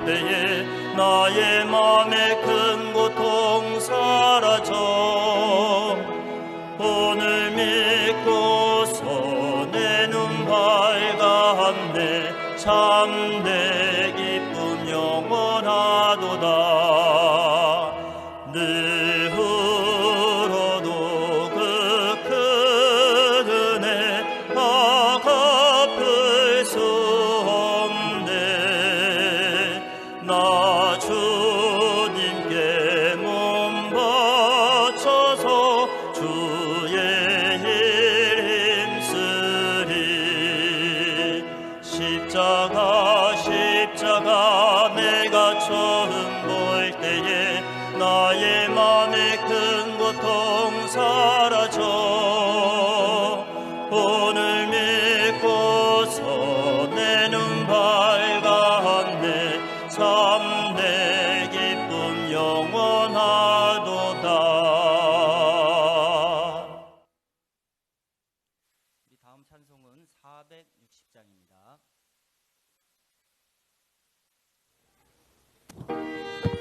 때에 나의 맘의 큰 고통 사라져. 오늘 믿고서 내 눈 밝았네. 참 내 기쁨 영원하도다. 늘 울어도 그 큰 은혜 다 갚을 수 없네. 나 주님께 몸 바쳐서 주의 일 힘쓰리. 십자가 내가 처음 볼 때에 나의 맘의 큰 고통 사라져. 오늘 믿고서 내 눈 밝았네. 참 내 기쁨 영원하도다. 우리 다음 찬송은 460장입니다.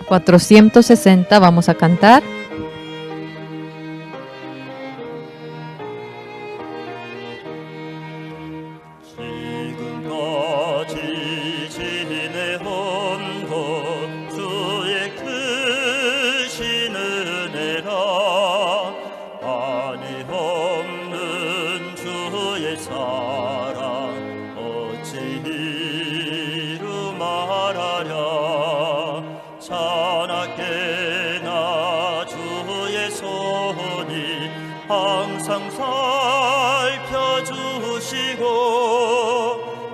460 vamos a cantar. 지금까지 지내온 것 주의 크신 은혜라. 한이 없는 주의 사랑 어찌 이루 말하랴. 자나깨나 주의 손이 항상 살펴주시고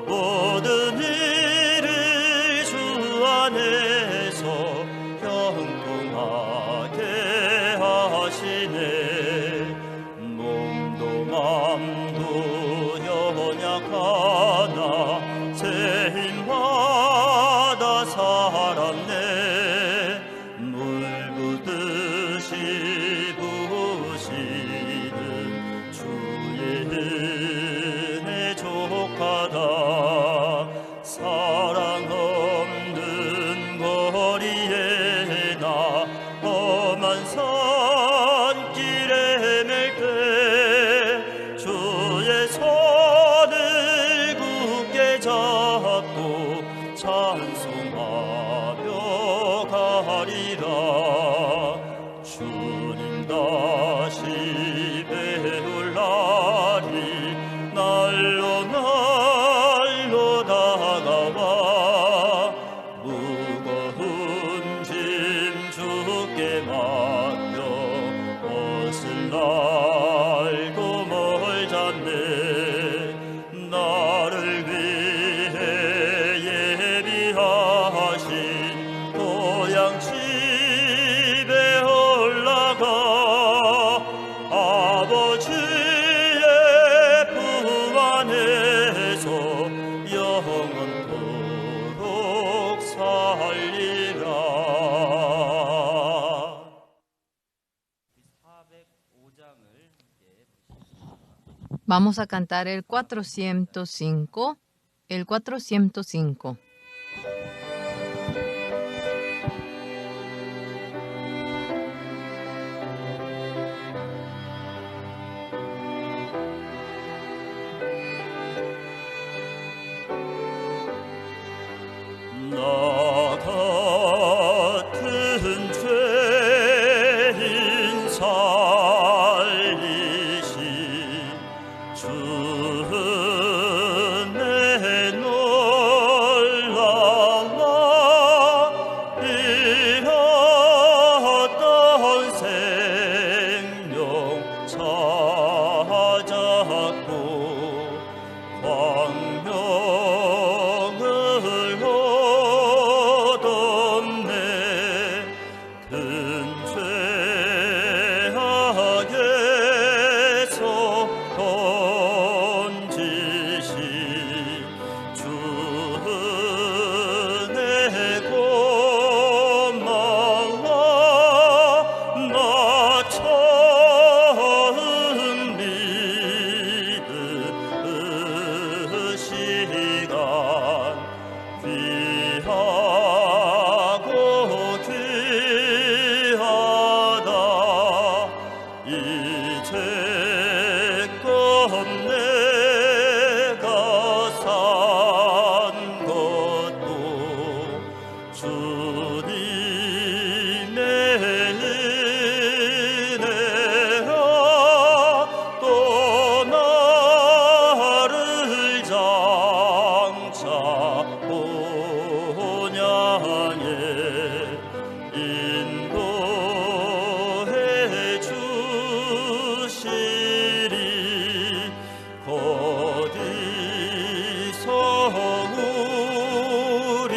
모든 일을 주 안에서 형통하게 하시네. 몸도 맘도 연약하나 새 힘받아 살았네. 물 부듯이 부으시는 주의 은혜 족하다. 사랑 없는 거리에 나 험한 산길에 맬 때 주의 손을 굳게 잡고 찬송하며 가리라. 주님 다시 배울 날이 날로 날로 다가와. 무거운 짐 주께 맡겨 옷을 날고 멀잖네. 나를 위해 예비하신 고향 집에 올라가 아버지의 품 안에서 영원토록 살리라. 405장을 함께 Vamos a cantar el 405. El 405. 나 같은 죄인 살리시 주 은혜 놀라워. 주님의 은혜로 또 나를 장차 본향에 인도해 주시리. 거기서 우리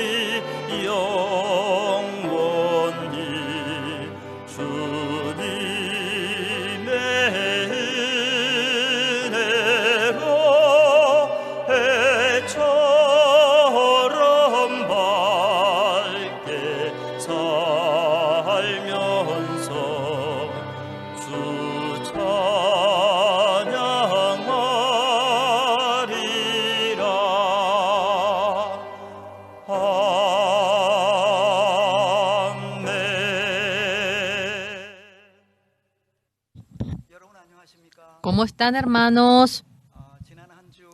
영원히 주님의 은혜로 해처럼 밝게 살면서 주 찬양하리라. 아멘. 여러분 안녕하십니까? ¿Cómo están, hermanos? 지난 한 주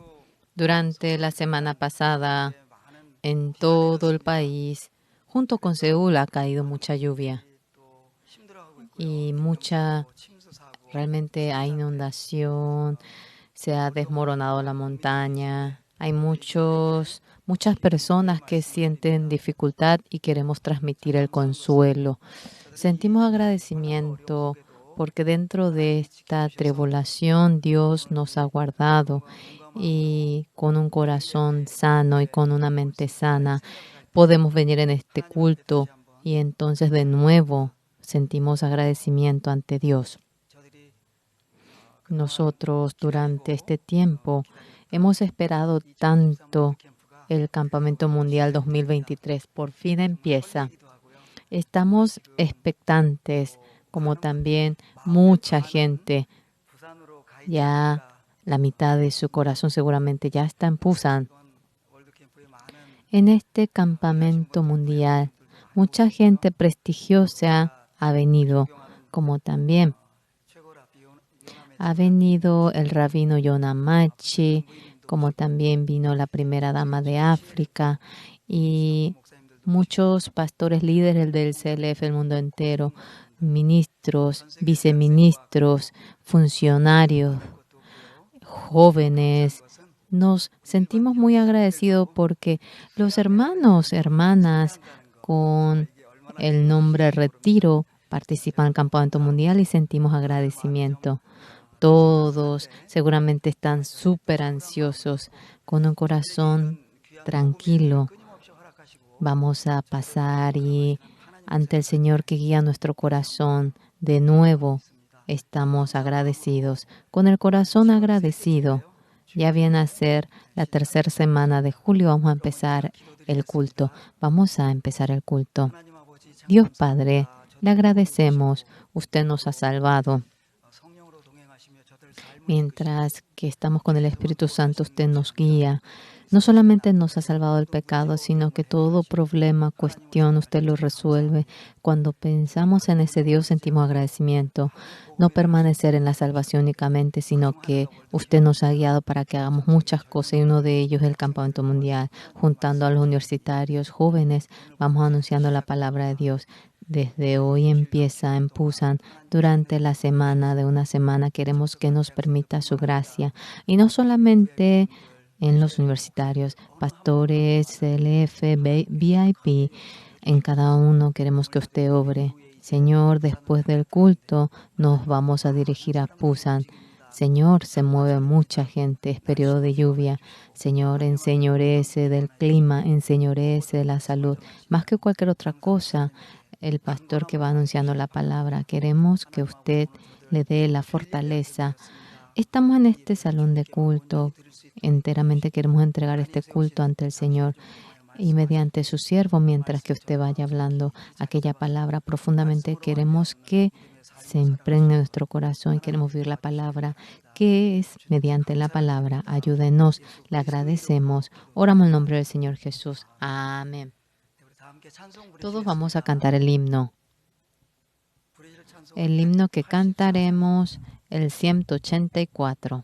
Durante la semana pasada, 많은 en todo el país, junto con Seúl, ha caído mucha lluvia 또 힘들어하고 있고요. y mucha, 침수 사고 realmente hay inundación, se ha desmoronado la montaña, hay muchas personas que sienten dificultad y queremos transmitir el consuelo. Sentimos agradecimiento porque dentro de esta tribulación Dios nos ha guardado y con un corazón sano y con una mente sana podemos venir en este culto y entonces de nuevo sentimos agradecimiento ante Dios. 저들이 Nosotros durante este tiempo hemos esperado tanto 캠프가 el Campamento Mundial 2023. Por fin empieza. 기도 하고요. Estamos expectantes, como también mucha gente. 부산으로 가 Ya la mitad de su corazón seguramente ya está en Busan. 있던 월드 캠프에 많은 En este campamento mundial, mucha gente prestigiosa ha venido, como también 최고라 요남의 ha venido el rabino Yonamachi, como también vino la primera dama de África y 목사님들 muchos pastores líderes del CLF del mundo entero, ministros, viceministros, funcionarios, jóvenes. Nos sentimos muy agradecidos porque los hermanos, hermanas con el nombre Retiro participan en el Campamento Mundial y sentimos agradecimiento. Todos seguramente están súper ansiosos, con un corazón tranquilo. 끊임없이 허락하시고 Vamos a pasar y ante el Señor que guía nuestro corazón, de nuevo estamos agradecidos. Con el corazón agradecido, ya viene a ser la tercera semana de julio, vamos a empezar el culto. Vamos a empezar el culto. 하나님 아버지 참 Dios Padre, le agradecemos. Usted nos ha salvado. 성령으로 동행하시며 저들 삶을 Mientras que estamos con el Espíritu Santo, usted nos guía. No solamente nos ha salvado del pecado, sino que todo problema, cuestión, usted lo resuelve. Cuando pensamos en ese Dios, sentimos agradecimiento. No permanecer en la salvación únicamente, sino que usted nos ha guiado para que hagamos muchas cosas. Y uno de ellos es el Campamento Mundial. Juntando a los universitarios, jóvenes, vamos anunciando la palabra de Dios. Desde hoy empieza en Busan. Durante la semana, de una semana, queremos que nos permita su gracia. Y no solamente en los universitarios, pastores, CLF, VIP, en cada uno queremos que usted obre. Señor, después del culto nos vamos a dirigir a Busan. Señor, se mueve mucha gente, es periodo de lluvia. Señor, enseñorece del clima, enseñorece de la salud. Más que cualquier otra cosa, el pastor que va anunciando la palabra, queremos que usted le dé la fortaleza. Estamos en este salón de culto. Enteramente queremos entregar este culto ante el Señor y mediante su siervo, mientras que usted vaya hablando aquella palabra profundamente, queremos que se impregne nuestro corazón y queremos vivir la palabra, que es mediante la palabra. Ayúdenos, le agradecemos. Oramos en el nombre del Señor Jesús. Amén. Todos vamos a cantar el himno. El himno que cantaremos, el 184.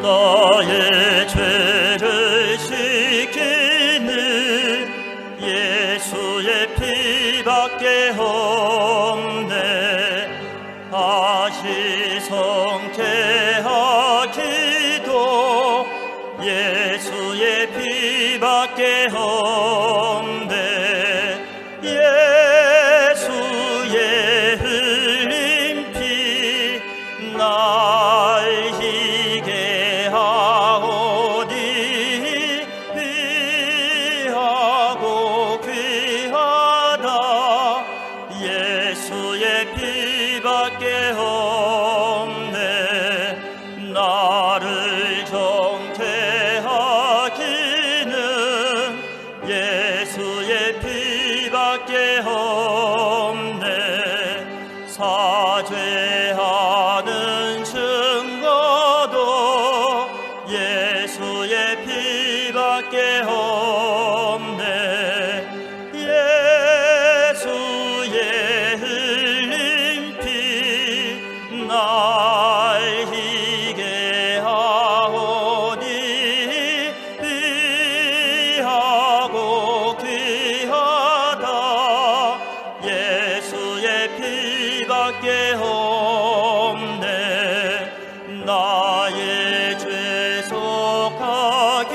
나의 죄를 씻기는 예수의 피밖에 없네. 다시 성케하기도 예수의 피밖에 없네. 예수의 흘린 피 날 희게 하오니 귀하고 귀하다. 예수의 피밖에 없네. 나를 정죄하기는 예수의 피밖에 없네. 사죄하는 증거도 예수의 피밖에 없네. 예수의 흘린 피 날 희게 하오니 귀하고 귀하다. 예수의 피밖에 없네. 나의 죄 속하기는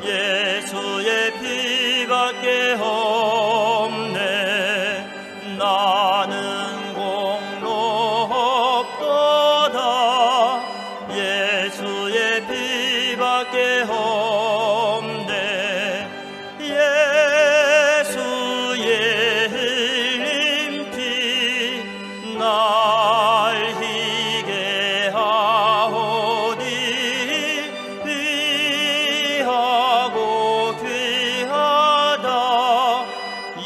예수의 피밖에 없네. 나는 공로 없도다. 예수의 피밖에 없네. 예수의 흘린 피 날 희게 하오니 귀하고 귀하다.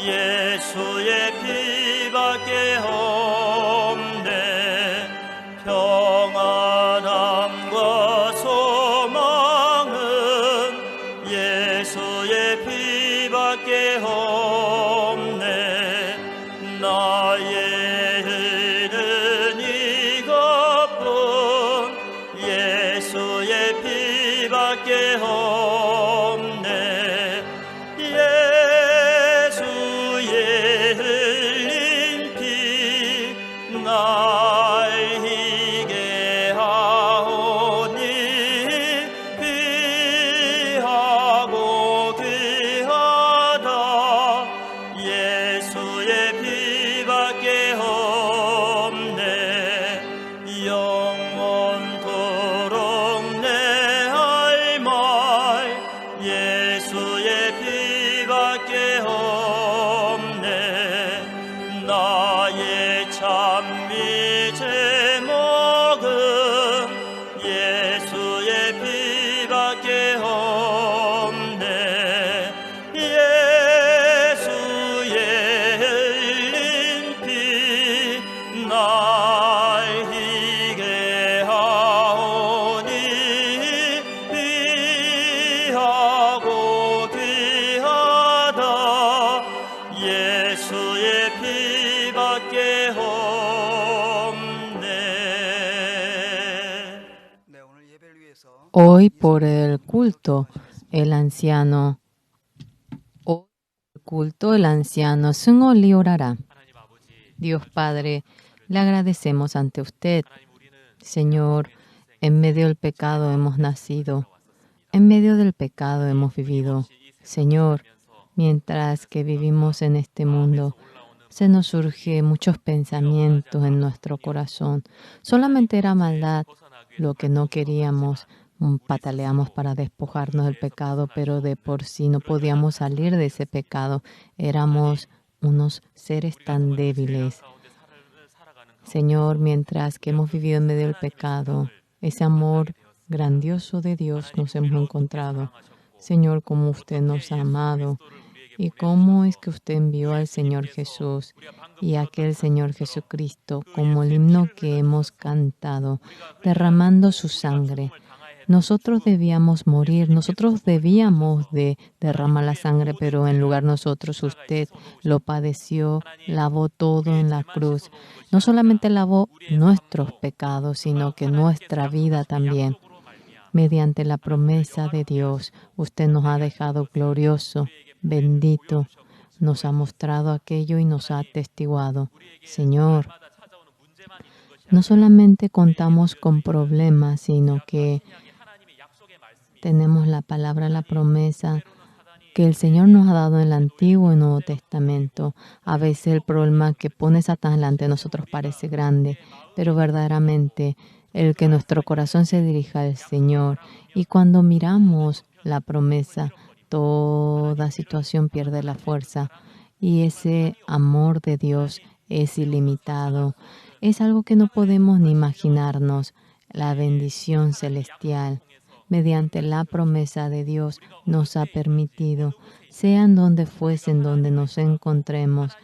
예수의 피밖에 없네. 평안함과 소망은 예수의 피밖에 없네. 나의 흐른 이것뿐 예수의 피밖에 없네. 예수의 흘린 피 날 희게 하오니 귀하고 귀하다. 예수의 피밖에 없네. 영원토록 내 할 말 예수의 피밖에 없네. 나의 찬미 제목은 예수의 피밖에 없네. 예수의 흘린 피 날 희게 하오니 귀하고 귀하다. 예수의 피밖에 없네. 네, 오늘 예배를 위해서 Hoy por el culto, el anciano, hoy por el culto, el anciano Sungoli orará. Dios Padre, le agradecemos ante usted. Señor, en medio del pecado hemos nacido, en medio del pecado hemos vivido. Señor, mientras que vivimos en este mundo, se nos surgen muchos pensamientos en nuestro corazón. Solamente era maldad lo que no queríamos. Pataleamos para despojarnos del pecado, pero de por sí no podíamos salir de ese pecado. Éramos unos seres tan débiles. Señor, mientras que hemos vivido en medio del pecado, ese amor grandioso de Dios nos hemos encontrado. Señor, cómo usted nos ha amado y cómo es que usted envió al Señor Jesús y aquel Señor Jesucristo como el himno que hemos cantado, derramando su sangre Nosotros debíamos morir, nosotros debíamos de derramar la sangre, pero en lugar de nosotros usted lo padeció, lavó todo en la cruz. No solamente lavó nuestros pecados, sino que nuestra vida también. Mediante la promesa de Dios, usted nos ha dejado glorioso, bendito, nos ha mostrado aquello y nos ha atestiguado. Señor, no solamente contamos con problemas, sino que tenemos la palabra, la promesa que el Señor nos ha dado en el Antiguo y Nuevo Testamento. A veces el problema que pone Satanás delante de nosotros parece grande, pero verdaderamente el que nuestro corazón se dirija al Señor. Y cuando miramos la promesa, toda situación pierde la fuerza. Y ese amor de Dios es ilimitado. Es algo que no podemos ni imaginarnos. La bendición celestial mediante la promesa de Dios nos ha permitido, sean donde fuesen, donde nos encontremos.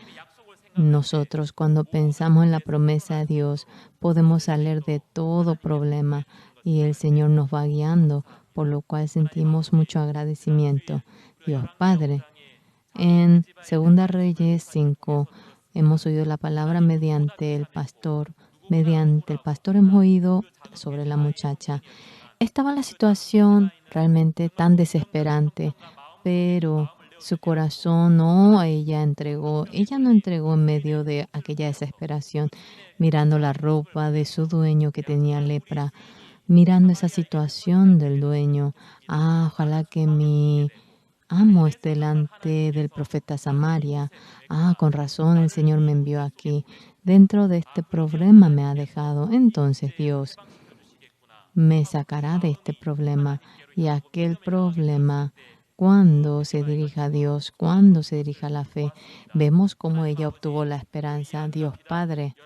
Nosotros cuando pensamos en la promesa de Dios podemos salir de todo problema y el Señor nos va guiando, por lo cual sentimos mucho agradecimiento. Dios Padre. En 2 Reyes 5 hemos oído la palabra mediante el pastor. Mediante el pastor hemos oído sobre la muchacha. Estaba la situación realmente tan desesperante, pero su corazón ella no entregó en medio de aquella desesperación, mirando la ropa de su dueño que tenía lepra, mirando esa situación del dueño. Ojalá que mi amo esté delante del profeta Samaria. Con razón el Señor me envió aquí. Dentro de este problema me ha dejado. Entonces Dios me sacará de este problema y aquel problema. Cuando se dirija a Dios, cuando se dirija a la fe, vemos cómo ella obtuvo la esperanza. Dios Padre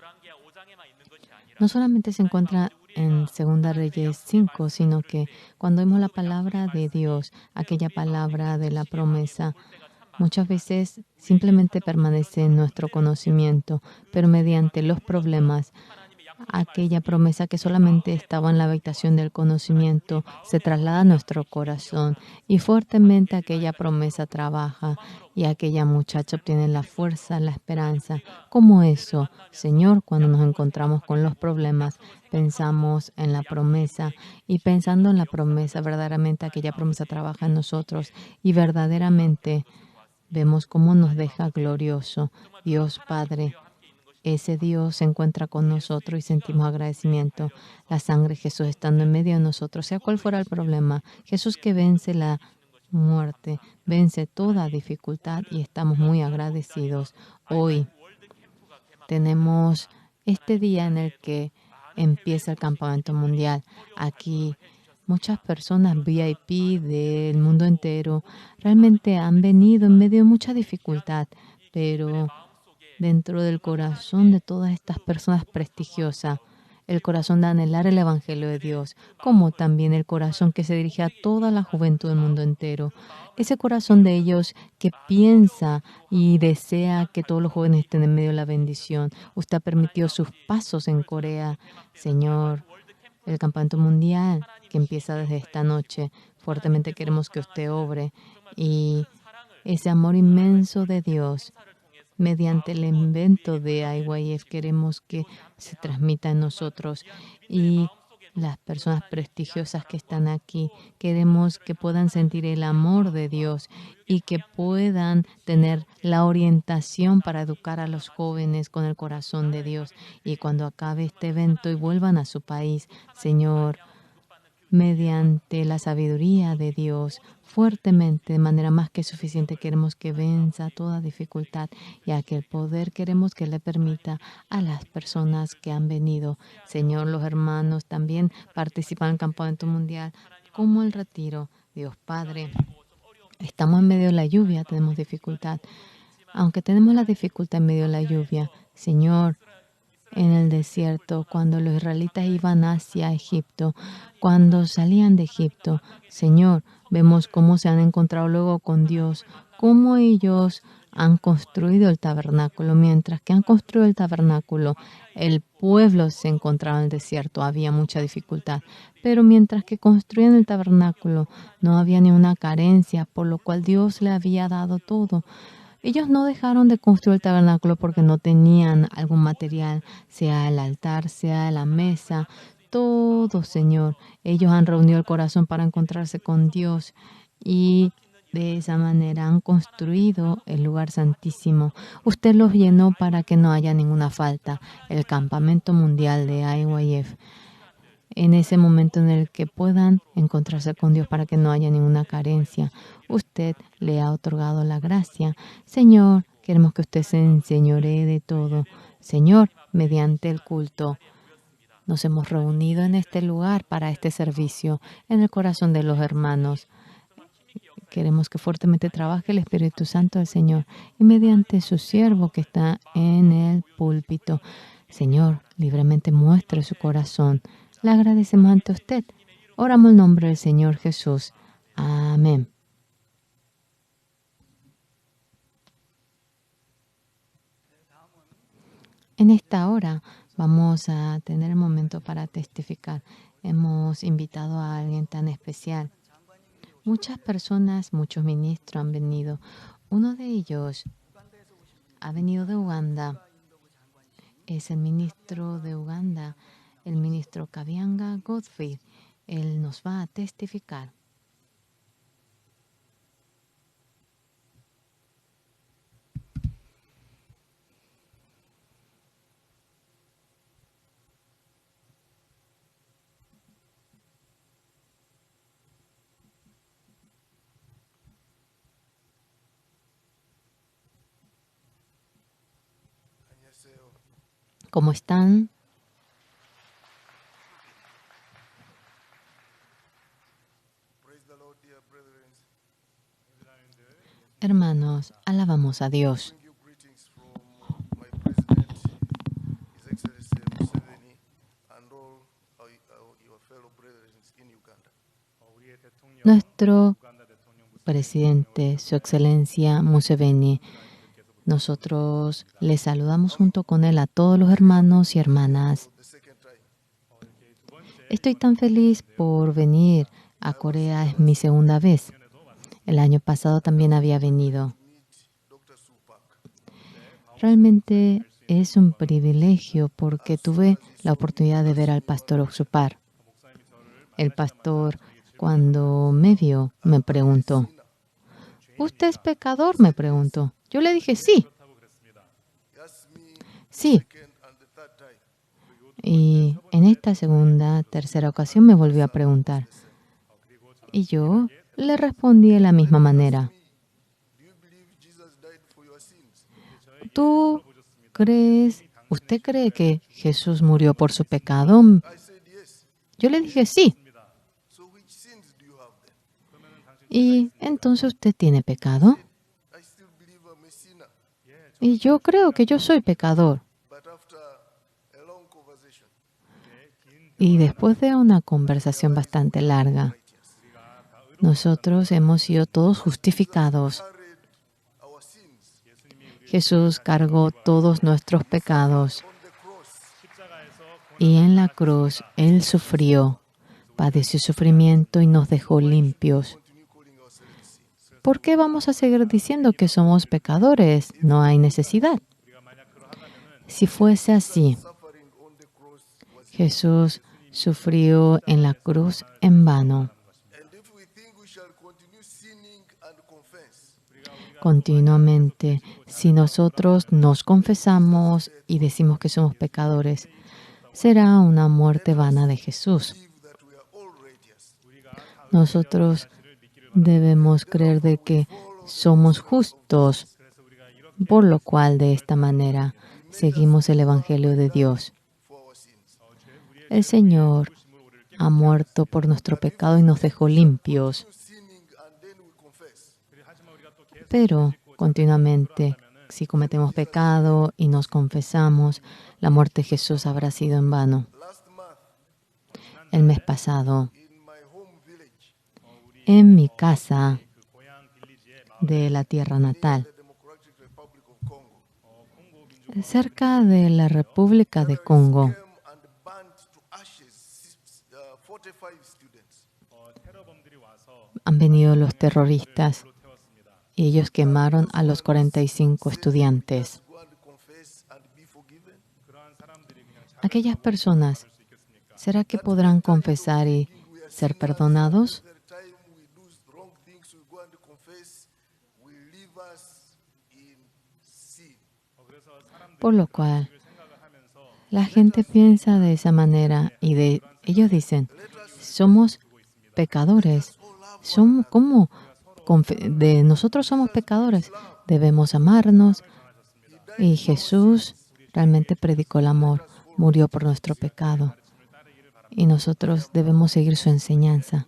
no solamente se encuentra en 2 Reyes 5, sino que cuando vemos la palabra de Dios, aquella palabra de la promesa, muchas veces simplemente permanece en nuestro conocimiento, pero mediante los problemas, aquella promesa que solamente estaba en la habitación del conocimiento se traslada a nuestro corazón y fuertemente aquella promesa trabaja y aquella muchacha obtiene la fuerza, la esperanza. Como eso, Señor, cuando nos encontramos con los problemas, pensamos en la promesa y pensando en la promesa, verdaderamente aquella promesa trabaja en nosotros y verdaderamente vemos cómo nos deja glorioso. Dios Padre, ese Dios se encuentra con nosotros y sentimos agradecimiento. La sangre de Jesús estando en medio de nosotros, sea cual fuera el problema. Jesús que vence la muerte, vence toda dificultad y estamos muy agradecidos. Hoy tenemos este día en el que empieza el campamento mundial. Aquí muchas personas VIP del mundo entero realmente han venido en medio de mucha dificultad, pero dentro del corazón de todas estas personas prestigiosas, el corazón de anhelar el Evangelio de Dios, como también el corazón que se dirige a toda la juventud del mundo entero. Ese corazón de ellos que piensa y desea que todos los jóvenes estén en medio de la bendición. Usted ha permitido sus pasos en Corea, Señor. El campamento mundial que empieza desde esta noche, fuertemente queremos que usted obre y ese amor inmenso de Dios mediante el invento de IYF queremos que se transmita en nosotros y las personas prestigiosas que están aquí, queremos que puedan sentir el amor de Dios y que puedan tener la orientación para educar a los jóvenes con el corazón de Dios. Y cuando acabe este evento y vuelvan a su país, Señor, mediante la sabiduría de Dios, fuertemente, de manera más que suficiente, queremos que venza toda dificultad y aquel poder queremos que le permita a las personas que han venido. Señor, los hermanos también participan en el campamento mundial, como el retiro. Dios Padre, estamos en medio de la lluvia, tenemos dificultad. Aunque tenemos la dificultad en medio de la lluvia, Señor, en el desierto, cuando los israelitas iban hacia Egipto, cuando salían de Egipto, Señor, vemos cómo se han encontrado luego con Dios, cómo ellos han construido el tabernáculo. Mientras que han construido el tabernáculo, el pueblo se encontraba en el desierto, había mucha dificultad. Pero mientras que construían el tabernáculo, no había ni una carencia, por lo cual Dios le había dado todo. Ellos no dejaron de construir el tabernáculo porque no tenían algún material, sea el altar, sea la mesa, todo, Señor. Ellos han reunido el corazón para encontrarse con Dios y de esa manera han construido el lugar santísimo. Usted los llenó para que no haya ninguna falta. El campamento mundial de IYF. En ese momento en el que puedan encontrarse con Dios para que no haya ninguna carencia. Usted le ha otorgado la gracia. Señor, queremos que usted se enseñoree de todo. Señor, mediante el culto, nos hemos reunido en este lugar para este servicio, en el corazón de los hermanos. Queremos que fuertemente trabaje el Espíritu Santo del Señor y mediante su siervo que está en el púlpito. Señor, libremente muestre su corazón. Le agradecemos ante usted. Oramos en nombre del Señor Jesús. Amén. En esta hora vamos a tener un momento para testificar. Hemos invitado a alguien tan especial. Muchas personas, muchos ministros han venido. Uno de ellos ha venido de Uganda. Es el ministro de Uganda, el ministro Kabianga Godfrey. Él nos va a testificar. ¿Cómo están? Hermanos, alabamos a Dios. Nuestro presidente, Su Excelencia Museveni, nosotros les saludamos junto con él a todos los hermanos y hermanas. Estoy tan feliz por venir a Corea, es mi segunda vez. El año pasado también había venido. Realmente es un privilegio porque tuve la oportunidad de ver al pastor Oxupar. El pastor, cuando me vio, me preguntó, ¿usted es pecador?, me preguntó. Yo le dije, sí. Sí. Y en esta segunda, tercera ocasión me volvió a preguntar. Y yo le respondí de la misma manera. ¿Usted cree que Jesús murió por su pecado? Yo le dije, sí. ¿Y entonces usted tiene pecado? Y yo creo que yo soy pecador. Y después de una conversación bastante larga, nosotros hemos sido todos justificados. Jesús cargó todos nuestros pecados. Y en la cruz, Él sufrió, padeció sufrimiento y nos dejó limpios. ¿Por qué vamos a seguir diciendo que somos pecadores? No hay necesidad. Si fuese así, Jesús sufrió en la cruz en vano. Continuamente, si nosotros nos confesamos y decimos que somos pecadores, será una muerte vana de Jesús. Nosotros debemos creer de que somos justos, por lo cual de esta manera seguimos el Evangelio de Dios. El Señor ha muerto por nuestro pecado y nos dejó limpios. Pero continuamente, si cometemos pecado y nos confesamos, la muerte de Jesús habrá sido en vano. El mes pasado, en mi casa de la tierra natal, cerca de la República de Congo. came and burned to ashes 45 students. Han venido los terroristas y ellos quemaron a los 45 estudiantes. Go and confess and be forgiven. Aquellas personas, ¿será que podrán confesar y ser perdonados? Every time we do wrong things, we go and confess, we leave us in sin. Por lo cual, la gente piensa de esa manera y ellos dicen, somos pecadores. Nosotros somos pecadores. Debemos amarnos. Y Jesús realmente predicó el amor, murió por nuestro pecado. Y nosotros debemos seguir su enseñanza.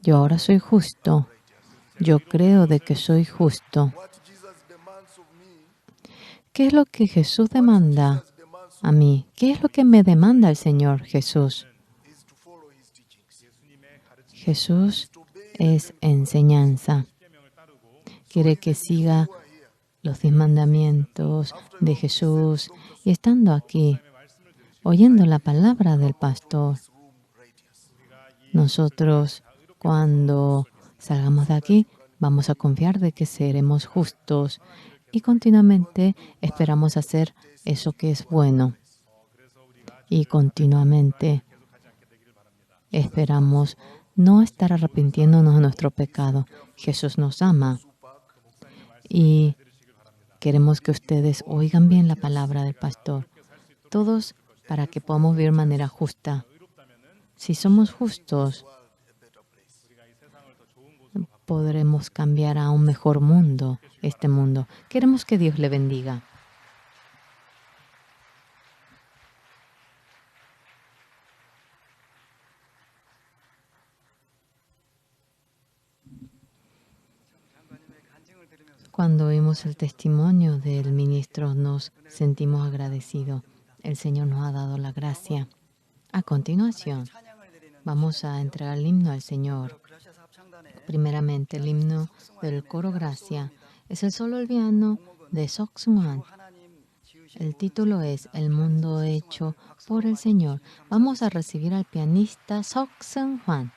Yo ahora soy justo. Yo creo de que soy justo. What Jesus demands of me ¿Qué es lo que Jesús demanda a mí? ¿Qué es lo que me demanda el Señor Jesús? is to follow his teachings. Jesús es enseñanza. Quiere que siga los 10 mandamientos de Jesús y estando aquí, oyendo la palabra del pastor. Nosotros, cuando salgamos de aquí, vamos a confiar de que seremos justos y continuamente esperamos hacer eso que es bueno. Y continuamente esperamos no estar arrepintiéndonos de nuestro pecado. Jesús nos ama y queremos que ustedes oigan bien la palabra del pastor. Todos para que podamos vivir de manera justa. Si somos justos, podremos cambiar a un mejor mundo, este mundo. Queremos que Dios le bendiga. Cuando oímos el testimonio del ministro, nos sentimos agradecidos. El Señor nos ha dado la gracia. A continuación, vamos a entregar el himno al Señor. Primeramente, el himno del coro Gracia es el solo piano de Sok Sung-hwan. El título es El mundo hecho por el Señor. Vamos a recibir al pianista Sok Sung-hwan.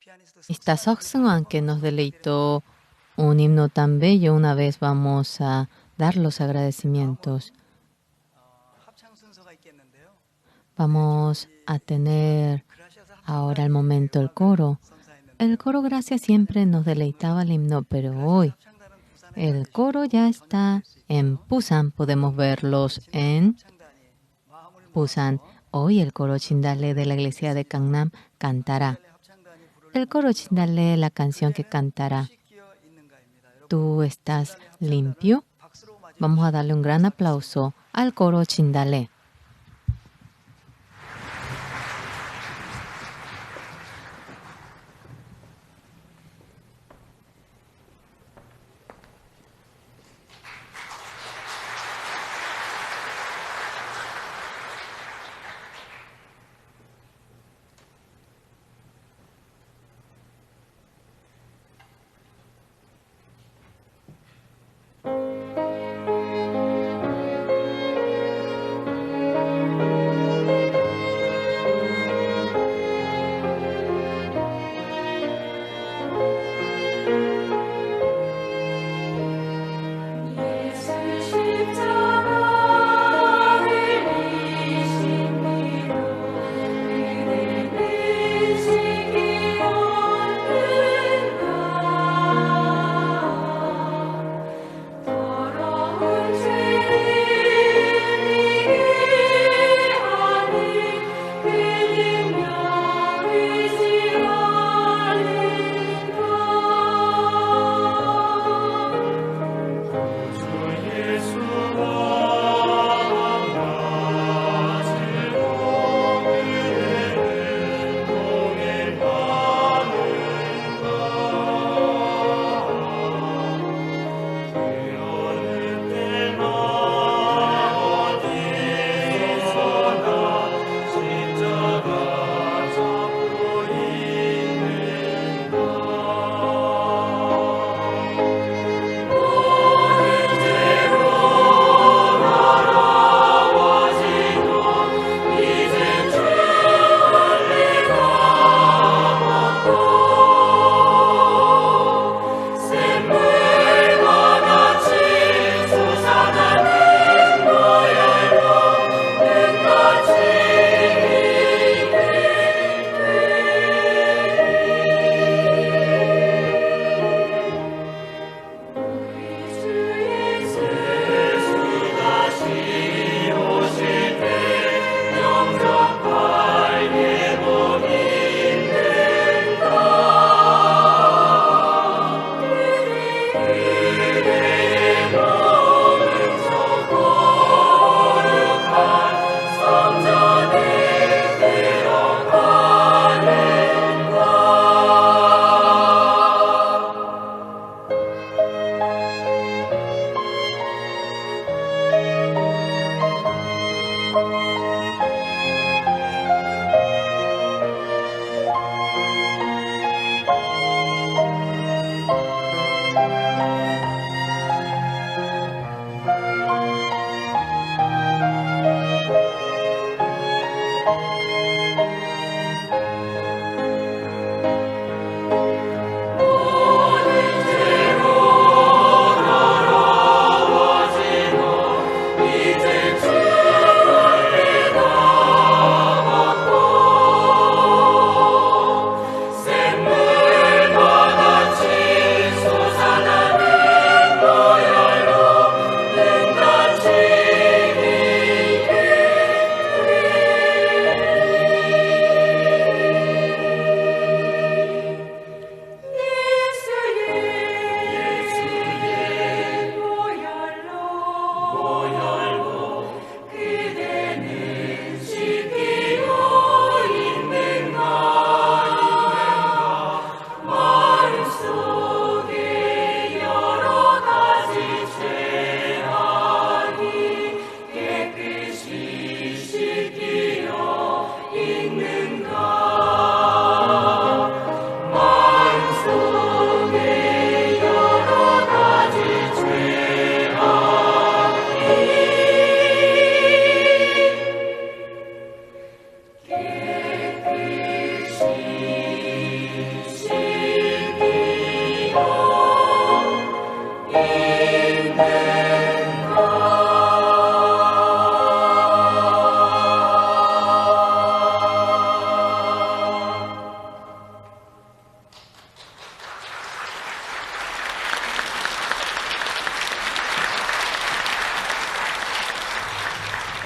피아니스트 Está Seok-Seung, que nos deleitó un himno tan bello. Una vez vamos a dar los agradecimientos. 합창 순서가 있겠는데요. Vamos a tener 그라시아서 ahora al momento el coro. 선사했는데 El coro Gracias siempre nos deleitaba el himno, pero hoy 합창단은 부산에 el coro ya está en Busan. Podemos verlos en 합창단이 마음을 Busan. Hoy el coro Chindale de la iglesia de Gangnam cantará. 합창단이 부를 El coro Chindale, la canción que cantará. 끼어 있는가입니다. 여러분 ¿Tú estás limpio? 박수로 맞이 Vamos a darle un gran aplauso al coro Chindale.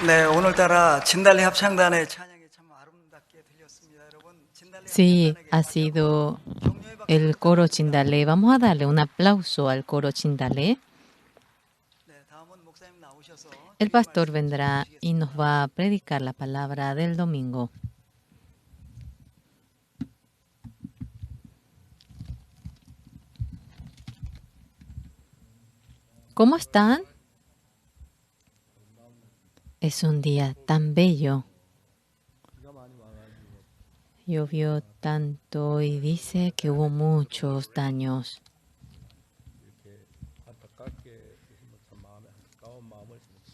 네, 오늘따라 진달래 합창단의 찬양이 참 아름답게 들렸습니다. 여러분, 진달래 Sí, 합창단에게 ha sido 격려의 박수를 el coro 부탁드립니다. Chindalé. Vamos a darle un aplauso al coro Chindalé. 네, 다음은 목사님 나오셔서 El pastor vendrá y nos va a predicar la palabra del domingo. ¿Cómo están? Es un día tan bello. Llovió tanto y dice que hubo muchos daños.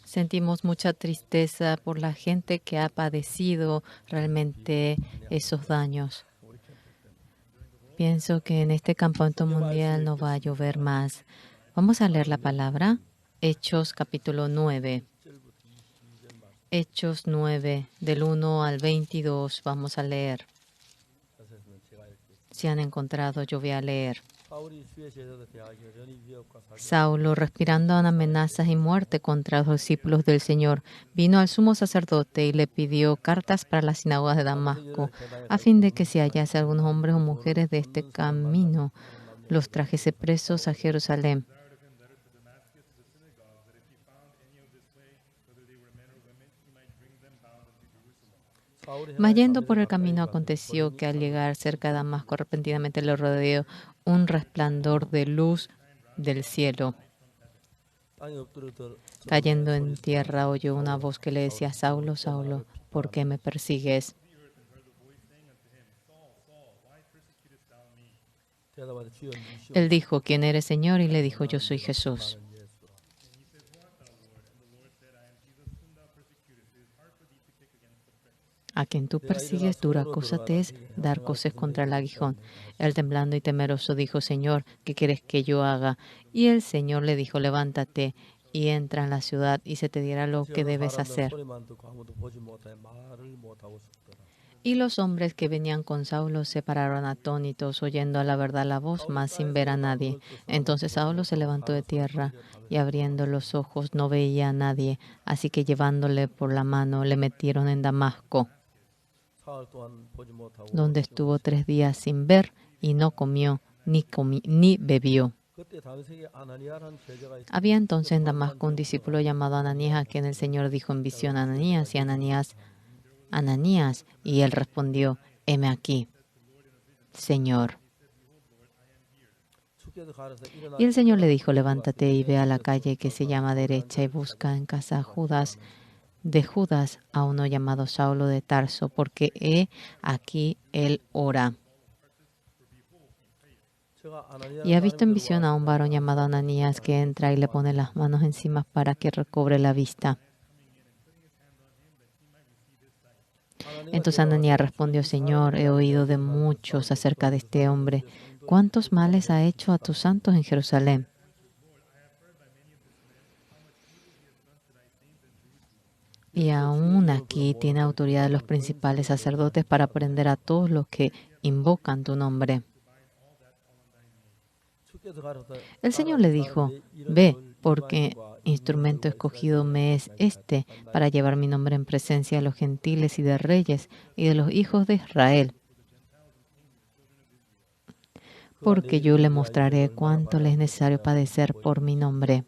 Sentimos mucha tristeza por la gente que ha padecido realmente esos daños. Pienso que en este campamento mundial no va a llover más. Vamos a leer la palabra. Hechos capítulo 9. Hechos 9, del 1 al 22. Vamos a leer. Si han encontrado, yo voy a leer. Saulo, respirando amenazas y muerte contra los discípulos del Señor, vino al sumo sacerdote y le pidió cartas para las sinagogas de Damasco, a fin de que si hallase algunos hombres o mujeres de este camino, los trajese presos a Jerusalén. Mas yendo por el camino aconteció que al llegar cerca de Damasco repentinamente le rodeó un resplandor de luz del cielo. Cayendo en tierra oyó una voz que le decía: Saulo, Saulo, ¿por qué me persigues? Él dijo: ¿Quién eres, Señor? Y le dijo: Yo soy Jesús, a quien tú persigues. Dura cosa te es dar coces contra el aguijón. Él, temblando y temeroso, dijo: Señor, ¿qué quieres que yo haga? Y el Señor le dijo: levántate y entra en la ciudad, y se te dirá lo que debes hacer. Y los hombres que venían con Saulo se pararon atónitos, oyendo a la verdad la voz, mas sin ver a nadie. Entonces Saulo se levantó de tierra, y abriendo los ojos no veía a nadie. Así que llevándole por la mano, le metieron en Damasco, donde estuvo 3 días sin ver, y no comió ni bebió. Había entonces en Damasco un discípulo llamado Ananías, a quien el Señor dijo en visión: Ananías. Y Ananías: Ananías. Y él respondió: heme aquí, Señor. Y el Señor le dijo: levántate y ve a la calle que se llama Derecha, y busca en casa de Judas a uno llamado Saulo de Tarso, porque he aquí él ora. Y ha visto en visión a un varón llamado Ananías, que entra y le pone las manos encima para que recobre la vista. Entonces Ananías respondió: Señor, he oído de muchos acerca de este hombre. ¿Cuántos males ha hecho a tus santos en Jerusalén? Y aún aquí tiene autoridad de los principales sacerdotes para prender a todos los que invocan tu nombre. El Señor le dijo: ve, porque instrumento escogido me es este para llevar mi nombre en presencia de los gentiles y de reyes y de los hijos de Israel. Porque yo le mostraré cuánto le es necesario padecer por mi nombre.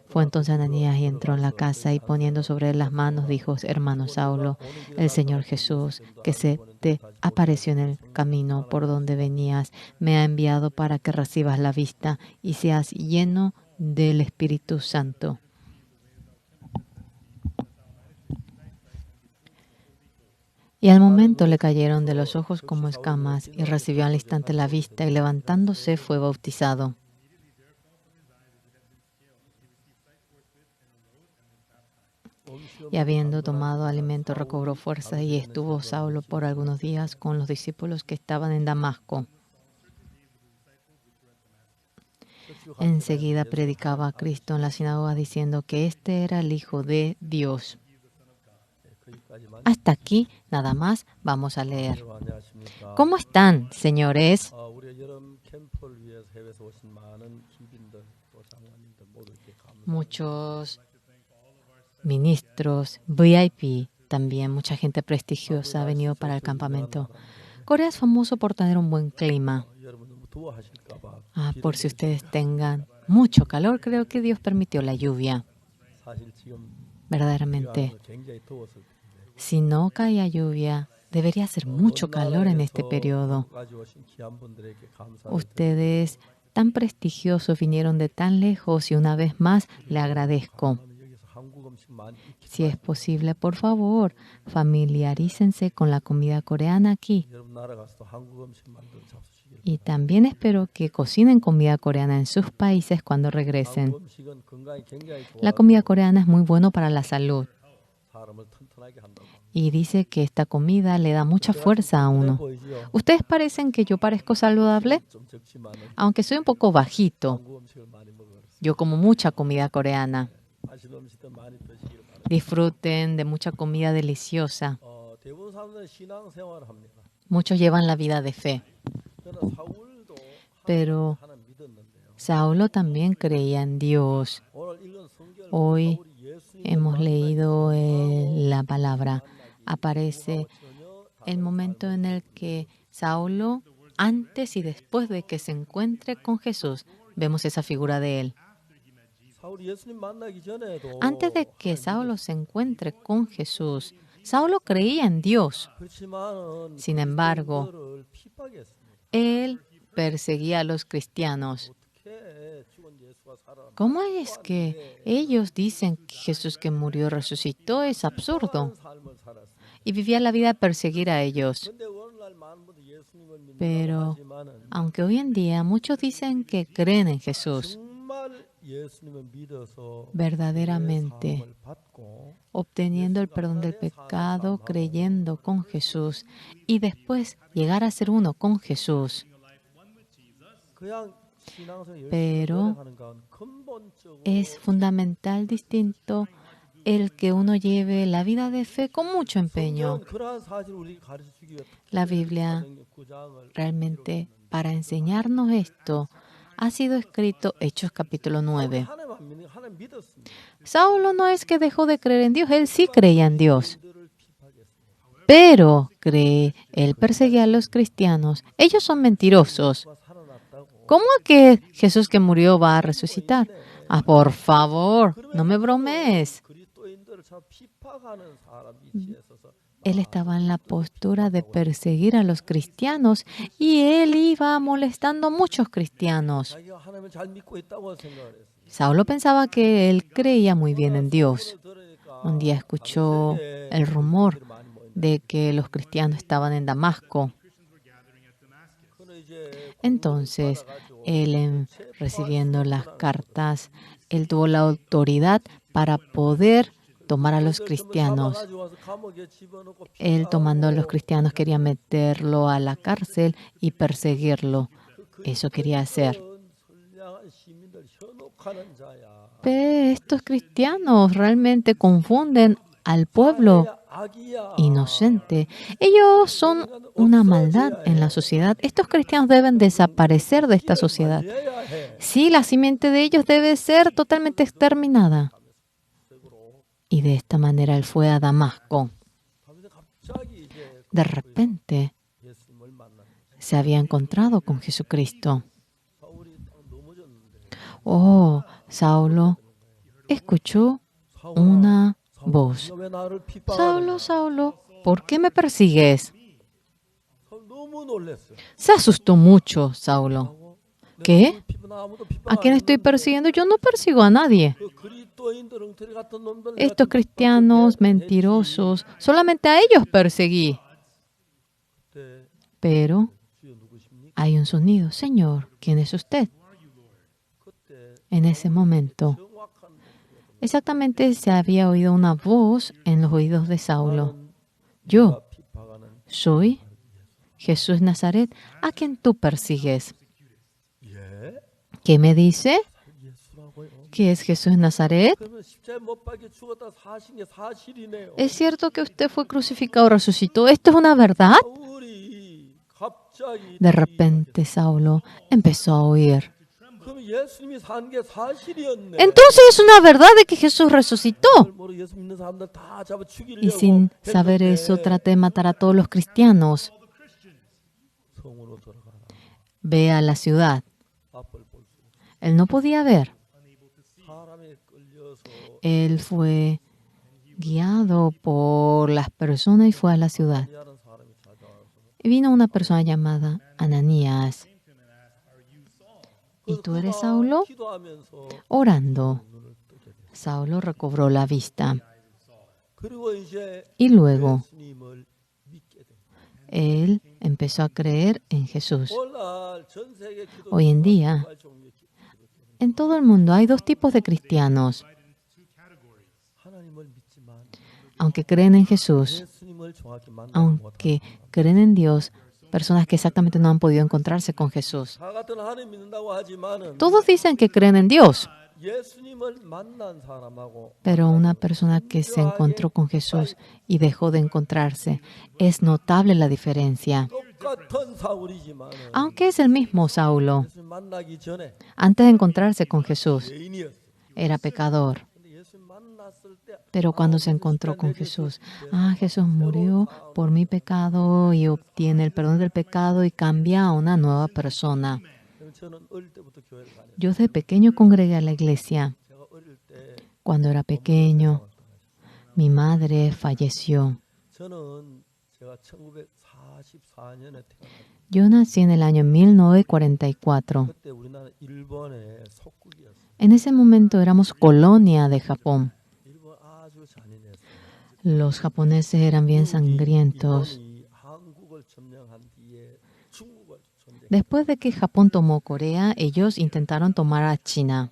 Fue entonces Ananías y entró en la casa, y poniendo sobre él las manos dijo: hermano Saulo, el Señor Jesús, que se te apareció en el camino por donde venías, me ha enviado para que recibas la vista y seas lleno del Espíritu Santo. Y al momento le cayeron de los ojos como escamas, y recibió al instante la vista, y levantándose fue bautizado. Y habiendo tomado alimento, recobró fuerza, y estuvo Saulo por algunos días con los discípulos que estaban en Damasco. Enseguida predicaba a Cristo en la sinagoga, diciendo que este era el Hijo de Dios. Hasta aquí, nada más, vamos a leer. ¿Cómo están, señores? muchos ministros, VIP, también mucha gente prestigiosa ha venido para el campamento. Corea es famoso por tener un buen clima. Por si ustedes tengan mucho calor, creo que Dios permitió la lluvia. Verdaderamente, si no caía lluvia, debería hacer mucho calor en este periodo. Ustedes tan prestigiosos vinieron de tan lejos y una vez más le agradezco. Si es posible, por favor, familiarícense con la comida coreana aquí. Y también espero que cocinen comida coreana en sus países cuando regresen. La comida coreana es muy buena para la salud. Y dice que esta comida le da mucha fuerza a uno. ¿Ustedes parecen que yo parezco saludable? Aunque soy un poco bajito. Yo como mucha comida coreana. Disfruten de mucha comida deliciosa. Muchos llevan la vida de fe. Pero Saulo también creía en Dios. Hoy hemos leído la palabra. Aparece el momento en el que Saulo, antes y después de que se encuentre con Jesús, vemos esa figura de él. Antes de que Saulo se encuentre con Jesús, Saulo creía en Dios. Sin embargo, él perseguía a los cristianos. ¿Cómo es que ellos dicen que Jesús que murió resucitó? Es absurdo. Y vivía la vida de perseguir a ellos. Pero, aunque hoy en día muchos dicen que creen en Jesús, verdaderamente, obteniendo el perdón del pecado, creyendo con Jesús y después llegar a ser uno con Jesús. Pero es fundamental, distinto, el que uno lleve la vida de fe con mucho empeño. La Biblia realmente, para enseñarnos esto, ha sido escrito Hechos capítulo 9. Saulo no es que dejó de creer en Dios, él sí creía en Dios. Pero él perseguía a los cristianos. Ellos son mentirosos. ¿Cómo que Jesús que murió va a resucitar? Por favor, no me bromees. Él estaba en la postura de perseguir a los cristianos y él iba molestando a muchos cristianos. Saulo pensaba que él creía muy bien en Dios. Un día escuchó el rumor de que los cristianos estaban en Damasco. Entonces, él, recibiendo las cartas, él tuvo la autoridad para poder tomar a los cristianos. Él, tomando a los cristianos, quería meterlo a la cárcel y perseguirlo. Eso quería hacer. Pero estos cristianos realmente confunden al pueblo inocente. Ellos son una maldad en la sociedad. Estos cristianos deben desaparecer de esta sociedad. Sí, la simiente de ellos debe ser totalmente exterminada. Y de esta manera él fue a Damasco. De repente se había encontrado con Jesucristo. Saulo escuchó una voz. Saulo, Saulo, ¿por qué me persigues? Se asustó mucho Saulo. ¿Qué? ¿A quién estoy persiguiendo? Yo no persigo a nadie. Estos cristianos mentirosos, solamente a ellos perseguí. Pero hay un sonido. Señor, ¿quién es usted? En ese momento, exactamente se había oído una voz en los oídos de Saulo. Yo soy Jesús Nazaret, a quien tú persigues. ¿Qué me dice? ¿Qué es Jesús Nazaret? ¿Es cierto que usted fue crucificado y resucitó? ¿Esto es una verdad? De repente Saulo empezó a oír. 그럼 예수님이 산 게 사실이었네. Entonces es una verdad de que Jesús resucitó. 모르고 예수 믿는 사람들 다 잡아 죽이려고 Y sin saber eso, 했는데 traté de matar a todos los cristianos. 성으로 돌아가라. Ve a la ciudad. 앞을 볼 수 없어. Él no podía ver. 사람에 끌려서 Él fue guiado por las personas y fue a la ciudad. 미안한 사람이 찾아와서 Y vino una persona llamada Ananías. ¿Y tú eres Saulo? 기도하면서 Orando, 눈을 뜨게 돼. Saulo recobró la vista. 그리고 이제 Y luego 예수님을 믿게 돼. él empezó a creer en Jesús. 오늘날 전 세계 Hoy en día, 기독교가 종류의 en todo el mundo hay dos tipos de cristianos. 하나님을 믿지만 Aunque creen en Jesús, 예수님을 정확히 만나지 aunque 못하는 creen en Dios, personas que exactamente no han podido encontrarse con Jesús. 다 같은 하나님 믿는다고 하지만은 Todos dicen que creen en Dios, 예수님을 만난 사람하고 pero una persona que se encontró con Jesús y dejó de encontrarse, es notable la diferencia. 똑같은 사울이지만은 Aunque es el mismo Saulo, 예수님 만나기 전에 antes de encontrarse con Jesús, 죄인이었어. era pecador. 근데 예수님 만났을 때 Pero cuando se encontró con Jesús, Jesús murió por mi pecado y obtiene el perdón del pecado y cambia a una nueva persona. 저는 어릴 때부터 교회를 다녔어요. Yo de pequeño congregué a la iglesia. 제가 어릴 때 Cuando era pequeño, mi madre falleció. 저는 제가 1944년에 태어났어요. Yo nací en el año 1944. 그때 우리나라 일본의 속국이었어요. En ese momento éramos colonia de Japón. 일본 아주 잔인했어요. Los japoneses eran bien sangrientos. 일본이 한국을 점령한 뒤에 중국을 점령. Después de que Japón tomó Corea, ellos intentaron tomar a China.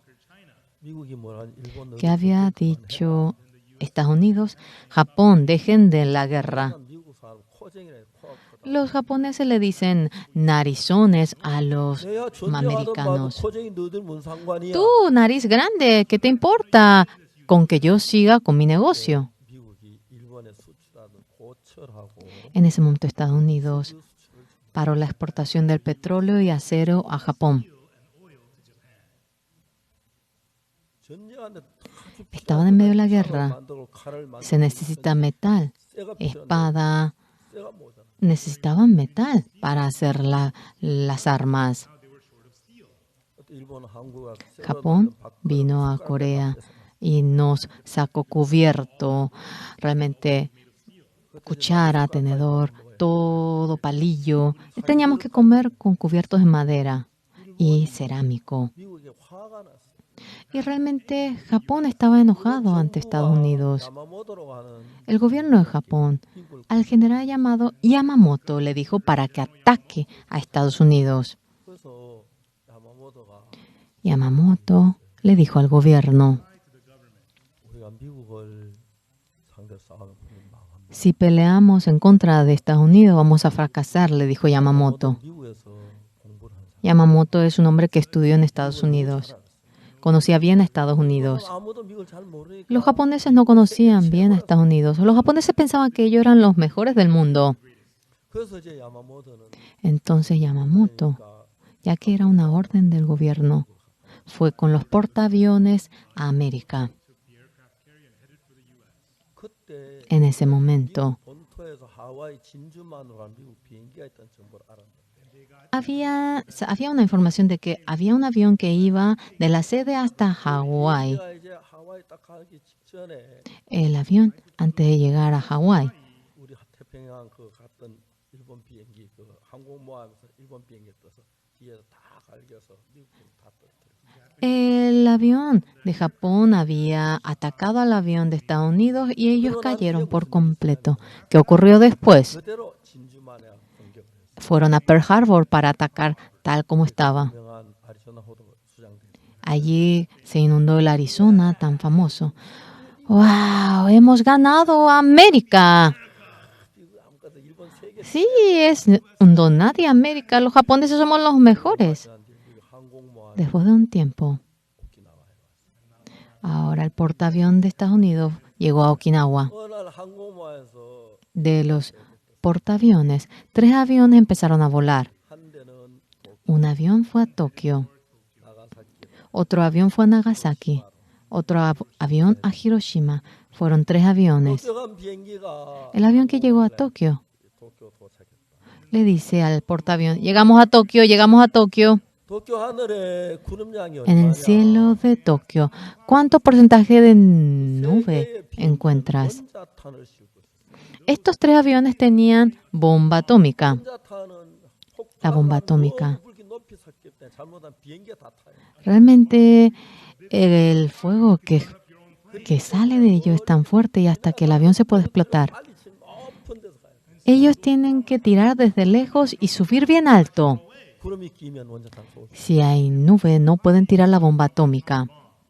미국이 뭐라 일본 ¿Qué había dicho Estados Unidos? Japón, dejen de la guerra. 미국 사람 코쟁이래 코앞. Los japoneses le dicen narizones a los 내가 존재하던 봐도 americanos. 코쟁이 너희들 뭔 상관이야? Tú, nariz grande, ¿qué te importa con que yo siga con mi negocio? 미국이 일본에 수출하던 고철하고 En ese momento Estados Unidos paró la exportación del petróleo y acero a Japón. 전쟁하는데 Estaban en medio de la guerra. 만들고 칼을 만들고 Se necesita metal, 쇠가 필요한데 espada, 쇠가 모자라. necesitaban metal para hacer las armas. 일본 한국과 Japón vino a Corea y nos sacó cubierto, realmente cuchara, tenedor, todo palillo. Teníamos que comer con cubiertos de madera y cerámico. 미국에 화가 났어. Y realmente Japón estaba enojado ante Estados Unidos. 야마모토라고 하는 El gobierno de Japón al general llamado Yamamoto le dijo para que ataque a Estados Unidos. 그래서 야마모토가 Yamamoto le dijo al gobierno, 우리가 미국을 상대로 싸우면 분명 망합니다. si peleamos en contra de Estados Unidos vamos a fracasar, le dijo Yamamoto. 미국에서 공부를 한 사람. Yamamoto es un hombre que estudió en Estados Unidos. Conocía bien a Estados Unidos. 아무도 미국을 잘 모르니까 Los japoneses no conocían bien a Estados Unidos. Los japoneses pensaban que ellos eran los mejores del mundo. 그래서 이제 야마모토는 Entonces Yamamoto, ya que era una orden del gobierno, fue con los portaaviones a América. 그때 En ese momento 본토에서 하와이 진주만으로 간 미국 비행기가 있다는 정보를 알았는데 había una información de que había un avión que iba de la sede hasta Hawái. 비행기가 이제 하와이 딱 가기 직전에 El avión, antes de llegar a Hawái, 우리 태평양 그 갔던 일본 비행기 그 항공모함에서 일본 비행기 떠서 뒤에서 다 갈겨서 미국 비행기 다 떨어뜨려. el avión de Japón había atacado al avión de Estados Unidos y ellos cayeron por completo. ¿Qué ocurrió después? 그대로 진주만에 공격을 했어요. Fueron a Pearl Harbor para atacar tal como estaba. 유명한 아리조나 호도 수장대. Allí se inundó el Arizona, tan famoso. ¡Wow! ¡Hemos ganado a América! 미국 아무것도 일본 세계 Sí, es un don nadie América. Los japoneses somos los mejores. 미국 항공모함 Después de un tiempo, 오키나와에 왔어요. ahora el portaavión de Estados Unidos llegó a Okinawa. 어느 날 항공모함에서 De los portaaviones, 3 aviones empezaron a volar. 한 대는 Un avión fue a Tokio 나가사키로 Otro avión fue a Nagasaki. Otro avión a Hiroshima. Fueron 3 aviones. 도쿄 간 비행기가 El avión que llegó a Tokio 도쿄 도착했다. le dice al portaavión, llegamos a Tokio, llegamos a Tokio. 도쿄 하늘에 구름량이 En el cielo de Tokio, ¿cuánto porcentaje de nube encuentras? 원자탄을 싣고 있어요. Estos 3 aviones tenían bomba atómica. 원자탄은 La bomba atómica. 불기 높이 섰기 때문에 잘못하면 비행기가 다 타요. Realmente el fuego que sale de ellos es tan fuerte y hasta que el avión se puede explotar. 빨리 지금 높은 데서 가야 돼. Ellos tienen que tirar desde lejos y subir bien alto. 구름이 끼면 원자탄 쏘고. Si hay nube, no pueden tirar la bomba atómica.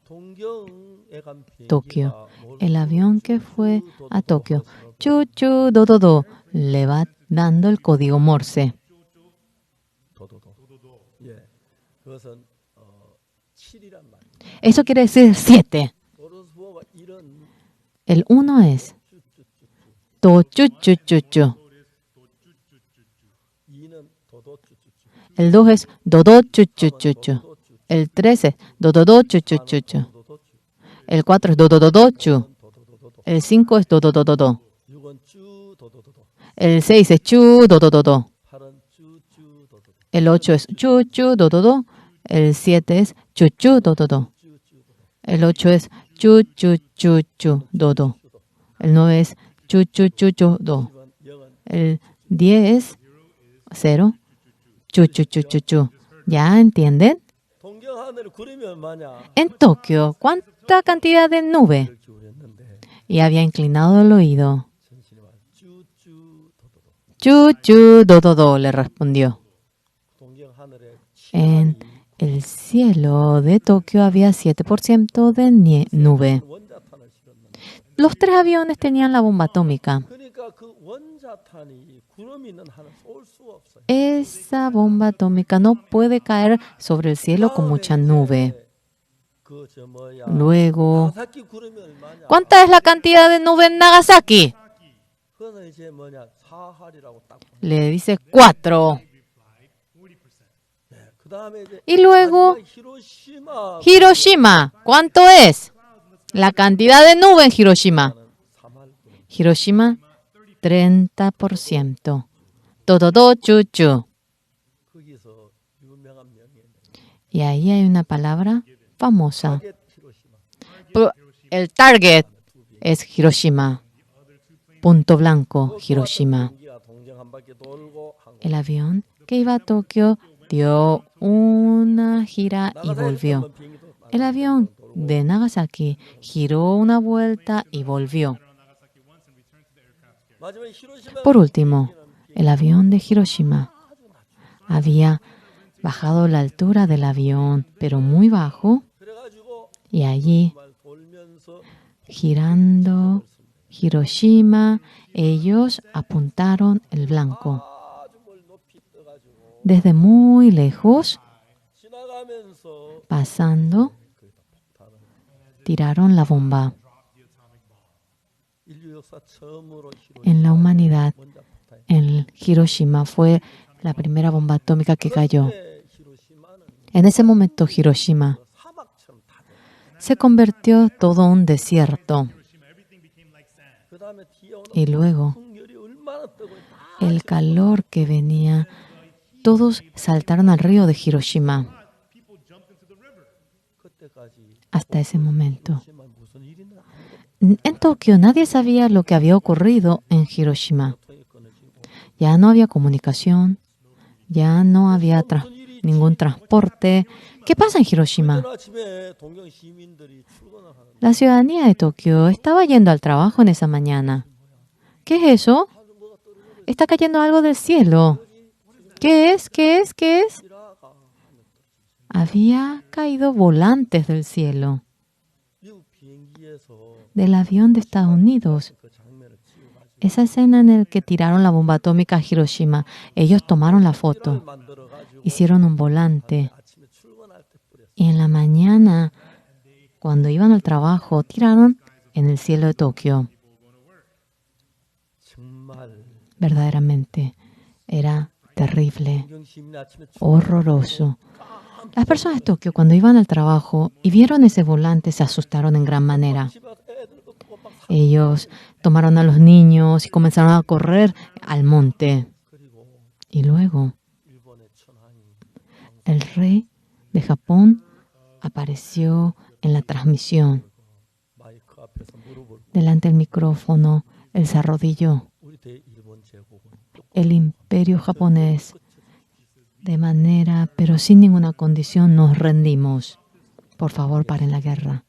동경에 간 Tokio. 비행기가 El avión que fue a Tokio, chuchu, do, le va dando el código Morse. 도도도. 예. 그것은 7이란 말이에요. Eso quiere decir 7. 도로스보가 이런 El 1 es do, chuchu. 2는 도도 쭈쭈쭈. El 2 es do, chuchu. El 3 es do, chuchu. El 4 es do, chu. El 5 es do. 6은 쭈 도도도도. El 6 es chu, do. 8은 쭈쭈 도도도. El 8 es chu, do. El 7 es chuchu, do. El 8 es chu, do. El 9 es chu, do. El 10 es 0, chu. ¿Ya entienden? 동경 하늘에 구름이 얼마냐? En Tokio, ¿cuánta cantidad de nube? 이렇게 우렸는데 Y había inclinado el oído. 전신이 말 쭈쭈 도도도. Chu, do, le respondió. 동경 하늘에 En el cielo de Tokio había 7% de nube. 원자탄을 실었는데 Los 3 aviones tenían la bomba atómica. 그러니까 그 원자탄이 구름 있는 하늘 쏠 수가 없어요. Esa bomba atómica no puede caer sobre el cielo con mucha nube. 그저 뭐야? Luego, 나사키 구름이 얼마냐? ¿cuánta es la cantidad de nube en Nagasaki? 그거는 이제 뭐냐? 사할이라고 딱. Le dice 4. 그다음에 이제 Y luego, 마지막 히로시마 Hiroshima, ¿cuánto es? La cantidad de nube en Hiroshima. 3할 구름. Hiroshima, 30%. Do, chuchu. 거기서 유명한 명예는 Y ahí hay una palabra famosa. 타겟 히로시마. El target es Hiroshima. Punto blanco, Hiroshima. 비행기가 동경 한 바퀴 돌고 한국. El avión que iba a Tokio dio una gira y volvió. El avión de Nagasaki giró una vuelta y volvió. 마지막 히로시마 Por último, el avión de Hiroshima había bajado la altura del avión, pero muy bajo, 그래가지고 y allí, 말 돌면서 girando Hiroshima, ellos apuntaron el blanco. 아주 멀 높이 떠가지고 Desde muy lejos, 지나가면서 pasando, tiraron la bomba. 인류 역사 처음으로 En la humanidad, 원자폭탄. en Hiroshima fue la primera bomba atómica que cayó. 히로시마는 En ese momento, Hiroshima 사막처럼 다 돼. se convirtió todo un desierto. 그다음에 뒤에 오는 Y luego, 풍열이 얼마나 뜨고 다 el calor que venía, todos saltaron al río de Hiroshima. 그때까지 Hasta ese momento. 히로시마 무슨 일이 나 En Tokio nadie sabía lo que había ocurrido en Hiroshima. 통이 끊어지고 Ya no había comunicación, ya no había ningún transporte. ¿Qué pasa en Hiroshima? 오늘 아침에 동경 시민들이 출근을 하는데 La ciudadanía de Tokio estaba yendo al trabajo en esa mañana. ¿Qué es eso? Está cayendo algo del cielo. ¿Qué es? ¿Qué es? ¿Qué es? 미라가 Había caído volantes del cielo, 미국 비행기에서 del avión de Estados Unidos. 그 장면을 찍어가지고 Esa escena en la que tiraron la bomba atómica a Hiroshima, ellos tomaron la foto, 만들어가지고 hicieron un volante 아침에 출근할 때 뿌렸어. y en la mañana, cuando iban al trabajo, tiraron en el cielo de Tokio. 정말 Verdaderamente, era terrible, 동경 시민이 아침에 horroroso. Las personas de Tokio, cuando iban al trabajo y vieron ese volante, se asustaron en gran manera. 집 앞 애들 끄고 막 Ellos tomaron a los niños y comenzaron a correr al monte. 그리고 Y luego 일본의 천황이 el rey de Japón apareció en la transmisión. 마이크 앞에서 무릎을 Delante del micrófono, él se arrodilló. 우리 대일본 제국은 El imperio japonés, de manera, pero sin ninguna condición, nos rendimos. Por favor, paren la guerra.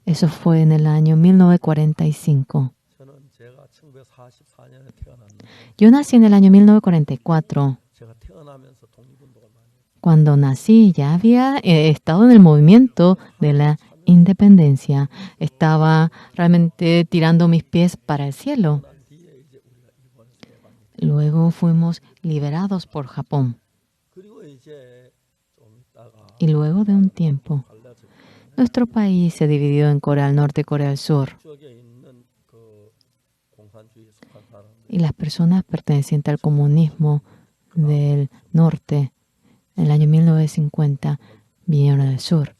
Eso fue en el año 1945. 저는 제가 1944년에 태어났는데 Yo nací en el año 1944. 제가 태어나면서 독립운동을 많이 했어요. Cuando nací ya había estado en el movimiento de la independencia. Estaba realmente tirando mis pies para el cielo. 난 뒤에 이제 우리가 일본에서 해방이 Luego fuimos liberados por Japón. 그리고 이제 좀 있다가 Y luego de un tiempo, 갈라졌고 nuestro país se dividió en Corea del Norte y Corea del Sur. 쪽에 있는 그 공산주의에 속한 사람들 Y las personas pertenecientes al comunismo del norte, en el año 1950, vinieron del sur.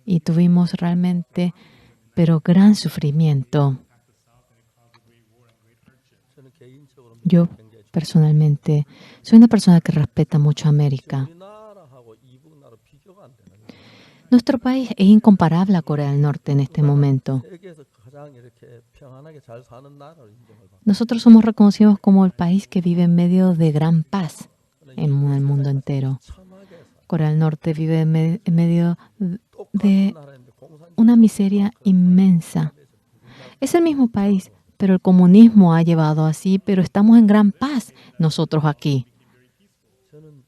Y tuvimos realmente, pero gran sufrimiento. 저는 개인적으로 Yo 굉장히 personalmente soy una persona que respeta mucho a América. 우리나라하고 이북 나라 비교가 안 되는 거예요. Nuestro país es incomparable a Corea del Norte en este momento. 세계에서 가장 이렇게 평안하게 잘 사는 나라로 인정을 받고 Nosotros somos reconocidos como el país que vive en medio de gran paz en el mundo entero. 참하게 사. Corea del Norte vive en medio de 똑같은 나라인데 공산주의 una miseria inmensa. Es el mismo país, pero el comunismo ha llevado así, pero estamos en gran paz nosotros aquí. 저는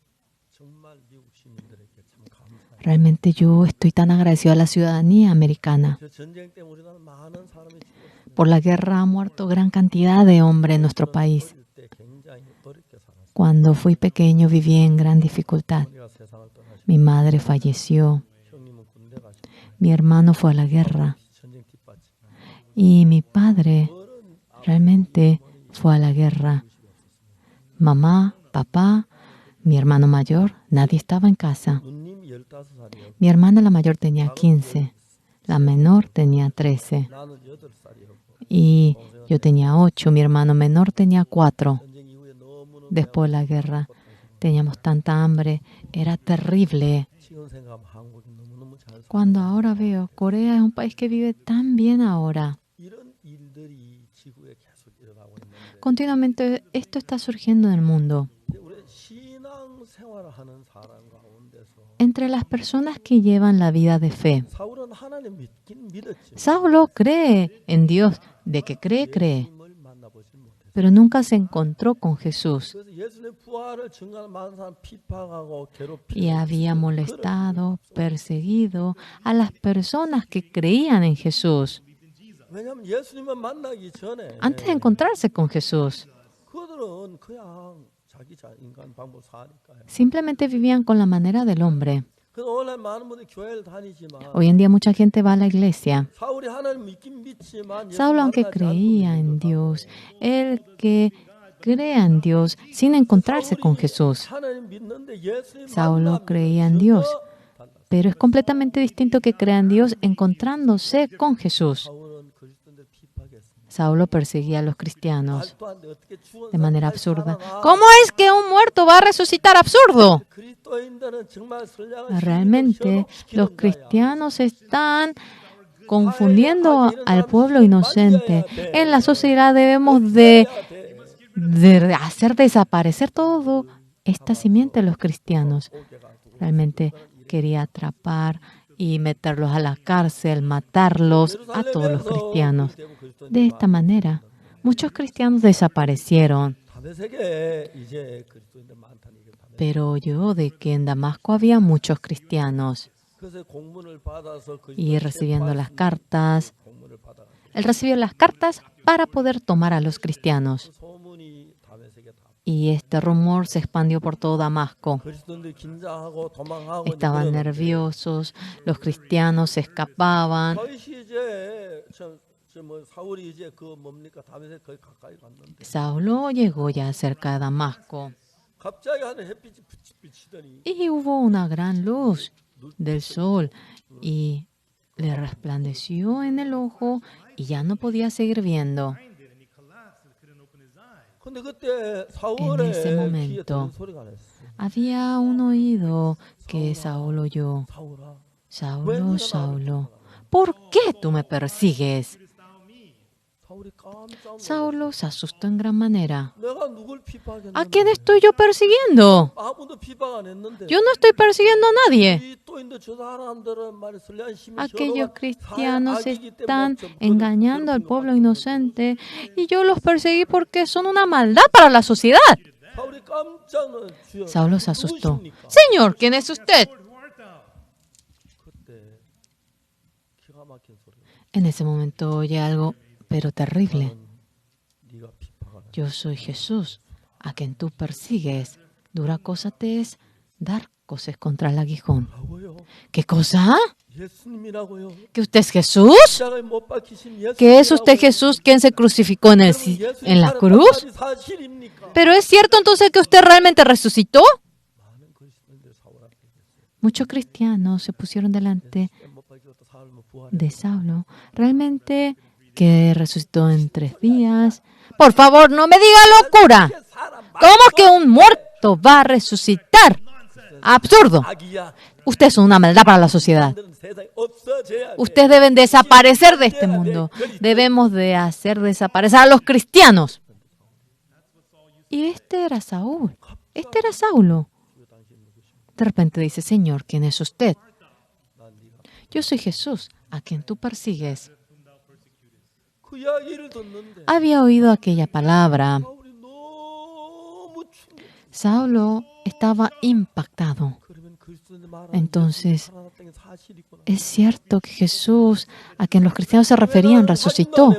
정말 미국 시민들에게 참 감사해요. Realmente yo estoy tan agradecido a la ciudadanía americana. 저 전쟁 때문에 우리나라 많은 사람이 죽었습니다. Por la guerra ha muerto gran cantidad de hombres en nuestro país. 어릴 때 굉장히 어렵게 살았어요. Cuando fui pequeño viví en gran dificultad. 어머니가 세상을 떠나시고 Mi madre falleció, 형님은 군대 가시고 mi hermano fue a la guerra 전쟁 뒷받침. y mi padre realmente fue a la guerra. Mamá, papá, mi hermano mayor, nadie estaba en casa. 누님 15살이었고 Mi hermana la mayor tenía 15, la menor tenía 13 나는 8살이었고 y yo tenía 8, mi hermano menor tenía 4. 전쟁 이후에 너무너무 Después de la guerra teníamos tanta hambre, era terrible. 지금 생각하면 한국이 너무너무 잘 사. Cuando ahora veo, Corea es un país que vive tan bien ahora. 이런 일들이 지구에 계속 일어나고 있는데 Continuamente esto está surgiendo en el mundo. 이제 우리 신앙 생활을 하는 사람 가운데서 Entre las personas que llevan la vida de fe, 사울은 하나님 믿긴 믿었지. Saulo cree en Dios, de que cree, 예수님을 만나보지 못했어. pero nunca se encontró con Jesús 그래서 예수님 부활을 증거하는 많은 사람 비판하고 괴롭히고 y había molestado, perseguido a las personas que creían en Jesús 왜냐하면 예수님을 만나기 전에 antes de encontrarse con Jesús. 그들은 그냥 자기 인간 방법 사니까요. Simplemente vivían con la manera del hombre. 그래서 오늘 많은 분들이 교회를 다니지만 Hoy en día mucha gente va a la iglesia. 사울이 하나님 믿긴 믿지만 Saulo, aunque creía en Dios, él que crea en Dios sin encontrarse con Jesús. 하나님 믿는데 예수님 Saulo creía en Dios, pero es completamente distinto que crea en Dios encontrándose con Jesús. 사울은 그리스도인들 비판했습니다. Saulo perseguía a los cristianos 말도 안 돼. 어떻게 죽은 de manera 사람이 absurda. 살아나? ¿Cómo es que un muerto va a resucitar? ¡Absurdo! 그리스도인들은 정말 선량한 Realmente 시민을 los 현혹시키는 cristianos están confundiendo al pueblo inocente. En la sociedad debemos de hacer desaparecer todo esta simiente de los cristianos. Realmente quería atrapar y meterlos a la cárcel, matarlos a todos los cristianos. De esta manera, muchos cristianos desaparecieron. 다메섹에 이제 그리스도인들 많다는 얘기를 다메섹. Pero oyó de que en Damasco había muchos cristianos 그래서 공문을 받아서 y recibiendo las cartas, 공문을 받아. él recibió las cartas para poder tomar a los cristianos. 소문이 다메섹에 다. Y este rumor se expandió por todo Damasco. 그리스도인들 긴장하고 도망하고 Estaban nerviosos, los cristianos se escapaban. 다윗이 이제 뭐 사울이 이제 그 뭡니까 다메섹 거기 가까이 갔는데 Saulo llegó ya cerca de Damasco 갑자기 하늘 햇빛이 비치더니 Y hubo una gran luz del sol y le resplandeció en el ojo y ya no podía seguir viendo. 근데 그때 사울의 ese momento, 귀에 들은 소리가 났어. Había un oído que Saúl oyó. 사울아, Saulo, Saulo, ¿por qué tú me persigues? 사울이 깜짝 Saulo se asustó en gran manera. 내가 누굴 비방했는데 ¿A quién estoy yo persiguiendo? 아무도 비방 안 했는데 Yo no estoy persiguiendo a nadie. 이 또 있는 저 사람들은 말이 선량한 힘을 Aquellos 저러가 cristianos 악이기 때문에 están 좀 engañando al 그런 pueblo 것 inocente y yo los perseguí porque son una maldad para la sociedad. 사울이 깜짝 놀라 주여 Saulo se asustó. 누구십니까? Señor, ¿quién es usted? 그때 기가 막힌 소리. En ese momento oye algo, pero terrible. 네가 비방하는 Yo soy Jesús, a quien tú persigues. Dura cosa te es dar cosas contra el aguijón. 라고요. ¿Qué cosa? 예수님이라고요. ¿Que usted es Jesús? 십자가에 못 박히신 예수님이라고요. ¿Que es usted Jesús quien se crucificó en en la cruz? 사실입니까? ¿Pero es cierto entonces que usted realmente resucitó? 많은 그리스도인들 사울 앞에 있었어요. Muchos cristianos se pusieron delante 십자가에 못 박히고 사울 뭐 부활해. de Saulo. Realmente que resucitó en 3 días. Por favor, no me diga locura. ¿Cómo que un muerto va a resucitar? Absurdo. 악이야. Ustedes son una maldad para la sociedad. 사람들은 세상에 없어져야 돼. Ustedes deben desaparecer de este mundo. Debemos de hacer desaparecer a los cristianos. Y este era Saúl. Este era Saulo. De repente dice, Señor, ¿quién es usted? Yo soy Jesús, a quien tú persigues. 그 이야기를 듣는데 Había oído aquella palabra. 사울이 너무 충격. Saulo estaba impactado. 그러면 그리스도인들 말하는 Entonces, 살아났다는 게 사실이구나. es cierto que Jesús, a quien los cristianos se referían, resucitó.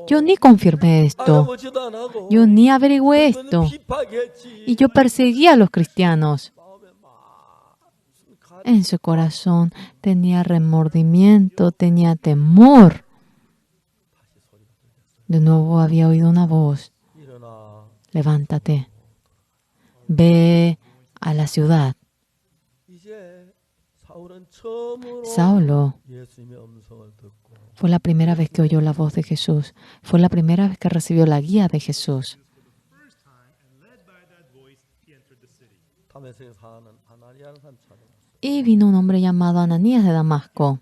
Yo ni confirmé esto. 알아보지도 안 하고 Yo ni averigüé esto. 비파겠지. Y yo perseguía a los cristianos. 마음에 막 En su corazón tenía remordimiento, tenía temor. De nuevo había oído una voz. 일어나. Levántate. Ve a la ciudad. 이제 사울은 처음으로 Saulo 예수님의 음성을 듣고 fue la primera vez que oyó la voz de Jesús. Fue la primera vez que recibió la guía de Jesús. 다메섹에 사는 아나니아라는 사람 찾아왔어요. Y vino un hombre llamado Ananías de Damasco.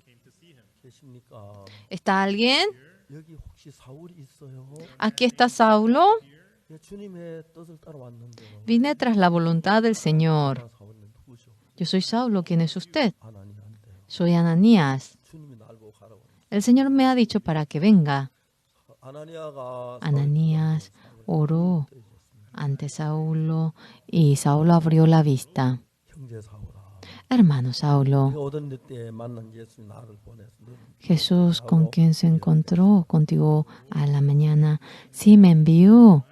계십니까? ¿Está alguien? 여기 혹시 사울이 있어요? Aquí está Saulo. 예, 주님의 뜻을 따라왔는데요. Vine tras la voluntad del Señor. 사울은 누구죠? Yo soy Saulo. ¿Quién es usted? 아나니아인데요. Soy Ananías. 주님이 날 보고 가라고. El Señor me ha dicho para que venga. 아나니아가 Ananías oró ante Saulo y Saulo abrió la vista. 형제 사울아. Hermano Saulo, 내가 오던 때 만난 예수님 나를 보내서 너는 Jesús con quien se encontró contigo a la mañana, sí me envió.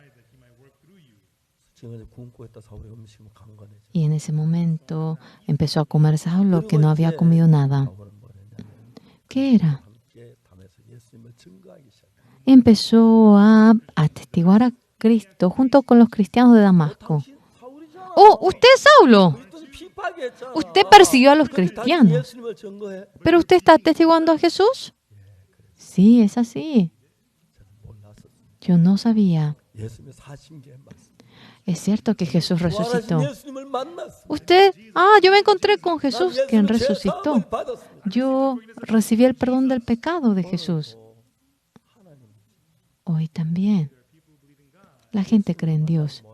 지금 굶고 있다 사울의 음식은 강건해져. Y en ese momento empezó a comer Saulo que no había comido nada. 사울은 뭐랬냐면 ¿Qué era? 함께 담에서 예수님을 증거하기 시작해. Empezó a atestiguar a Cristo junto con los cristianos de Damasco. 당신 사울이잖아. ¡Oh, usted es Saulo! 그랬더니 비파했잖아. Usted persiguió a los 그런데 당신 cristianos. 예수님을 증거해. ¿Pero usted está atestiguando a Jesús? Sí, es así. 몰랐어. Yo no sabía. 예수님의 사신계 말씀. Es cierto que Jesús resucitó. 부활하신 예수님을 만났어. Usted, yo me encontré con Jesús, 난 quien 예수님의 죄 resucitó. 사함을 받았습니다. Yo recibí el perdón del pecado de Jesús. Hoy también. La gente cree en Dios.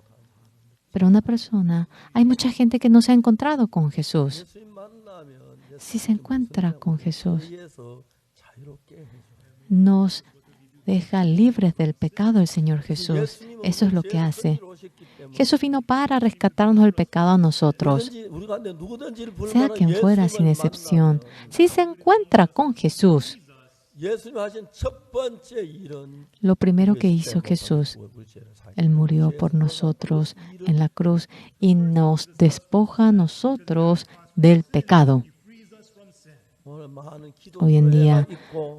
Pero una persona, hay mucha gente que no se ha encontrado con Jesús. 예수님 만나면 Si se encuentra con Jesús, 예수에서 자유롭게 해줘. nos deja libres del pecado el Señor Jesús. Eso es lo que hace. Jesús vino para rescatarnos del pecado a nosotros. Sea quien fuera, sin excepción. Si se encuentra con Jesús, lo primero que hizo Jesús, Él murió por nosotros en la cruz y nos despoja a nosotros del pecado. Hoy en día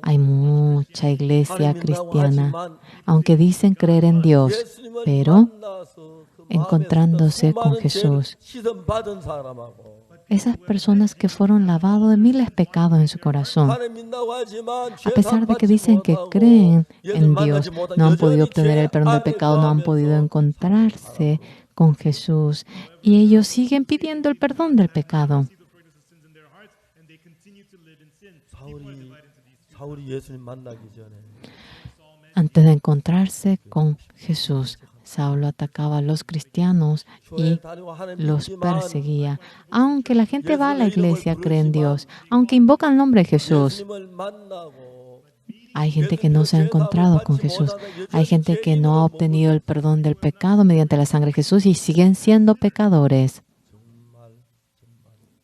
hay mucha iglesia cristiana, aunque dicen creer en Dios, pero encontrándose con Jesús. 시선 받은 사람하고 Esas personas que fueron lavados de miles de pecados en su corazón, 하나님 믿는다고 하지만 a pesar de que dicen que creen en Dios, no han podido obtener el perdón del pecado, no han podido encontrarse con Jesús. Y ellos siguen pidiendo el perdón del pecado. 사울이 예수님 만나기 전에 Antes de encontrarse con Jesús, Saulo atacaba a los cristianos y los perseguía. Aunque la gente va a la iglesia, cree en Dios, aunque invoca el nombre de Jesús, 예수님을 만나고 hay gente que no se ha encontrado con Jesús. Hay gente que no ha obtenido el perdón del pecado mediante la sangre de Jesús y siguen siendo pecadores.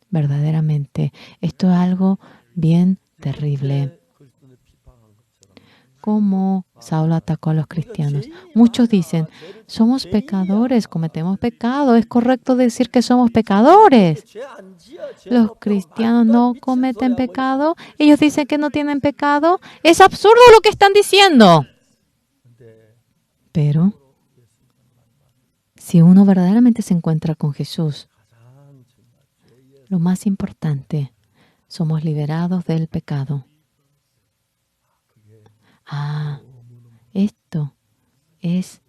Verdaderamente, esto es algo bien terrible. 그리스도를 비판한 것처럼 Cómo Saulo atacó a los cristianos. Muchos dicen, somos pecadores, cometemos pecado. Es correcto decir que somos pecadores. 죄안 지어 Los cristianos no cometen pecado. Ellos dicen que no tienen pecado. Es absurdo lo que están diciendo. Pero si uno verdaderamente se encuentra con Jesús, lo más importante, somos liberados del pecado. Ah, esto es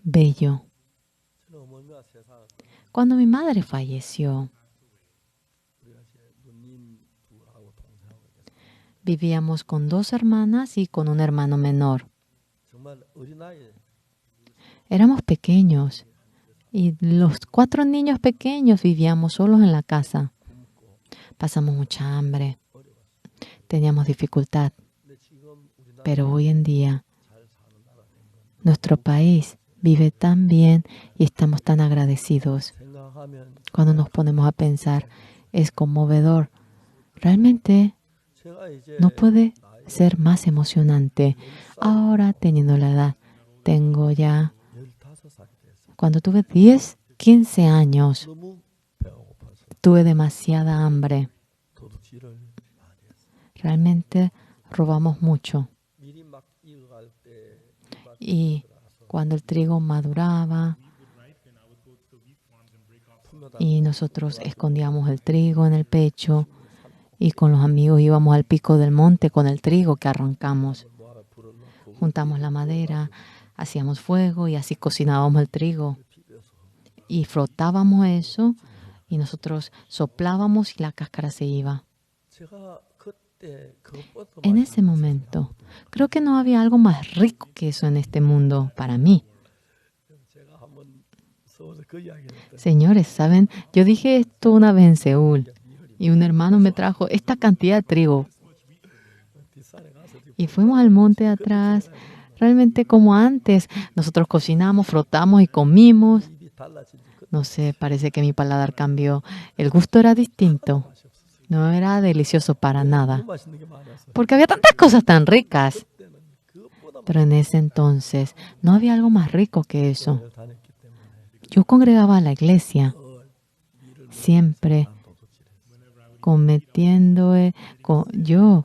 bello. 어머니와 세상을 Cuando mi madre falleció, 우리가 이제 누님 둘하고 동생하고 이제 vivíamos con 2 hermanas y con un hermano menor. 정말 어린아이 Éramos pequeños y los 4 niños pequeños vivíamos solos en la casa. Pasamos mucha hambre, teníamos dificultad, 근데 지금 우리나라 pero hoy en día 잘 사는 나라 된 건 nuestro país vive tan bien y estamos tan agradecidos. 생각하면 Cuando nos ponemos a pensar, es conmovedor. Realmente 제가 이제 no puede ser más emocionante. Ahora, teniendo la edad, tengo ya, 15살이 됐어요. cuando tuve 10, 15 años, 너무 배가 고파서 tuve demasiada hambre. 도둑질을 많이 했어요. Realmente robamos mucho. 미리 막 익어갈 때 Y cuando el trigo maduraba y nosotros escondíamos el trigo en el pecho y con los amigos íbamos al pico del monte con el trigo que arrancamos. 모아라 불을 넣고 Juntamos la madera, hacíamos fuego y así cocinábamos el trigo. Y frotábamos eso y nosotros soplábamos y la cáscara se iba. 제가 그때 그것보다 En ese momento, creo que no había algo más rico que eso en este mundo para mí. 제가 한번 서울에서 그 이야기를 했더니 Señores, ¿saben? Yo dije esto una vez en Seúl y un hermano me trajo esta cantidad de trigo. 뒷산에 가서 Y fuimos al monte de atrás, realmente como antes. Nosotros cocinamos, frotamos y comimos. 입이 달라진 그 No sé, parece que mi paladar cambió. El gusto era distinto. No era delicioso para nada. 너무 맛있는 게 많아서 Porque había tantas cosas tan ricas. 그때는 그것보다 Pero en ese entonces no había algo más rico que eso. 많이 다녔기 때문에 Yo congregaba a la iglesia, siempre cometiendo, yo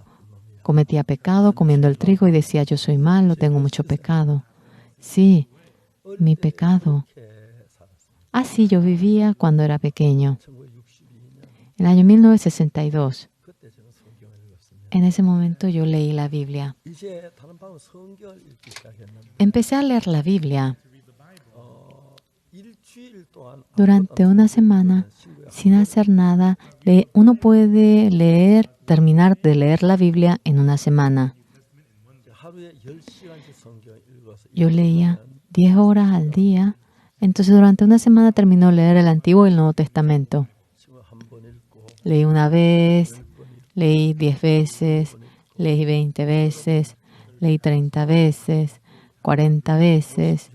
cometía pecado comiendo el trigo y decía, yo soy malo, tengo mucho pecado. Sí, mi pecado. Así yo vivía cuando era pequeño. 1962년 En el año 1962, 그때 저는 성경을 읽었습니다. en ese momento yo leí la Biblia. 이제 다른 방은 성경을 읽기 시작했는데 Empecé a leer la Biblia 일주일 동안 durante una semana sin hacer nada. Uno puede terminar de leer la Biblia en una semana. 하루에 10시간씩 성경을 읽어서 Yo leía 10 horas al día. Entonces durante una semana terminó de leer el Antiguo y el Nuevo Testamento. 지금 한 번 읽고 Leí una vez, leí 10 veces, leí 20 veces, leí 30 veces, 40 veces,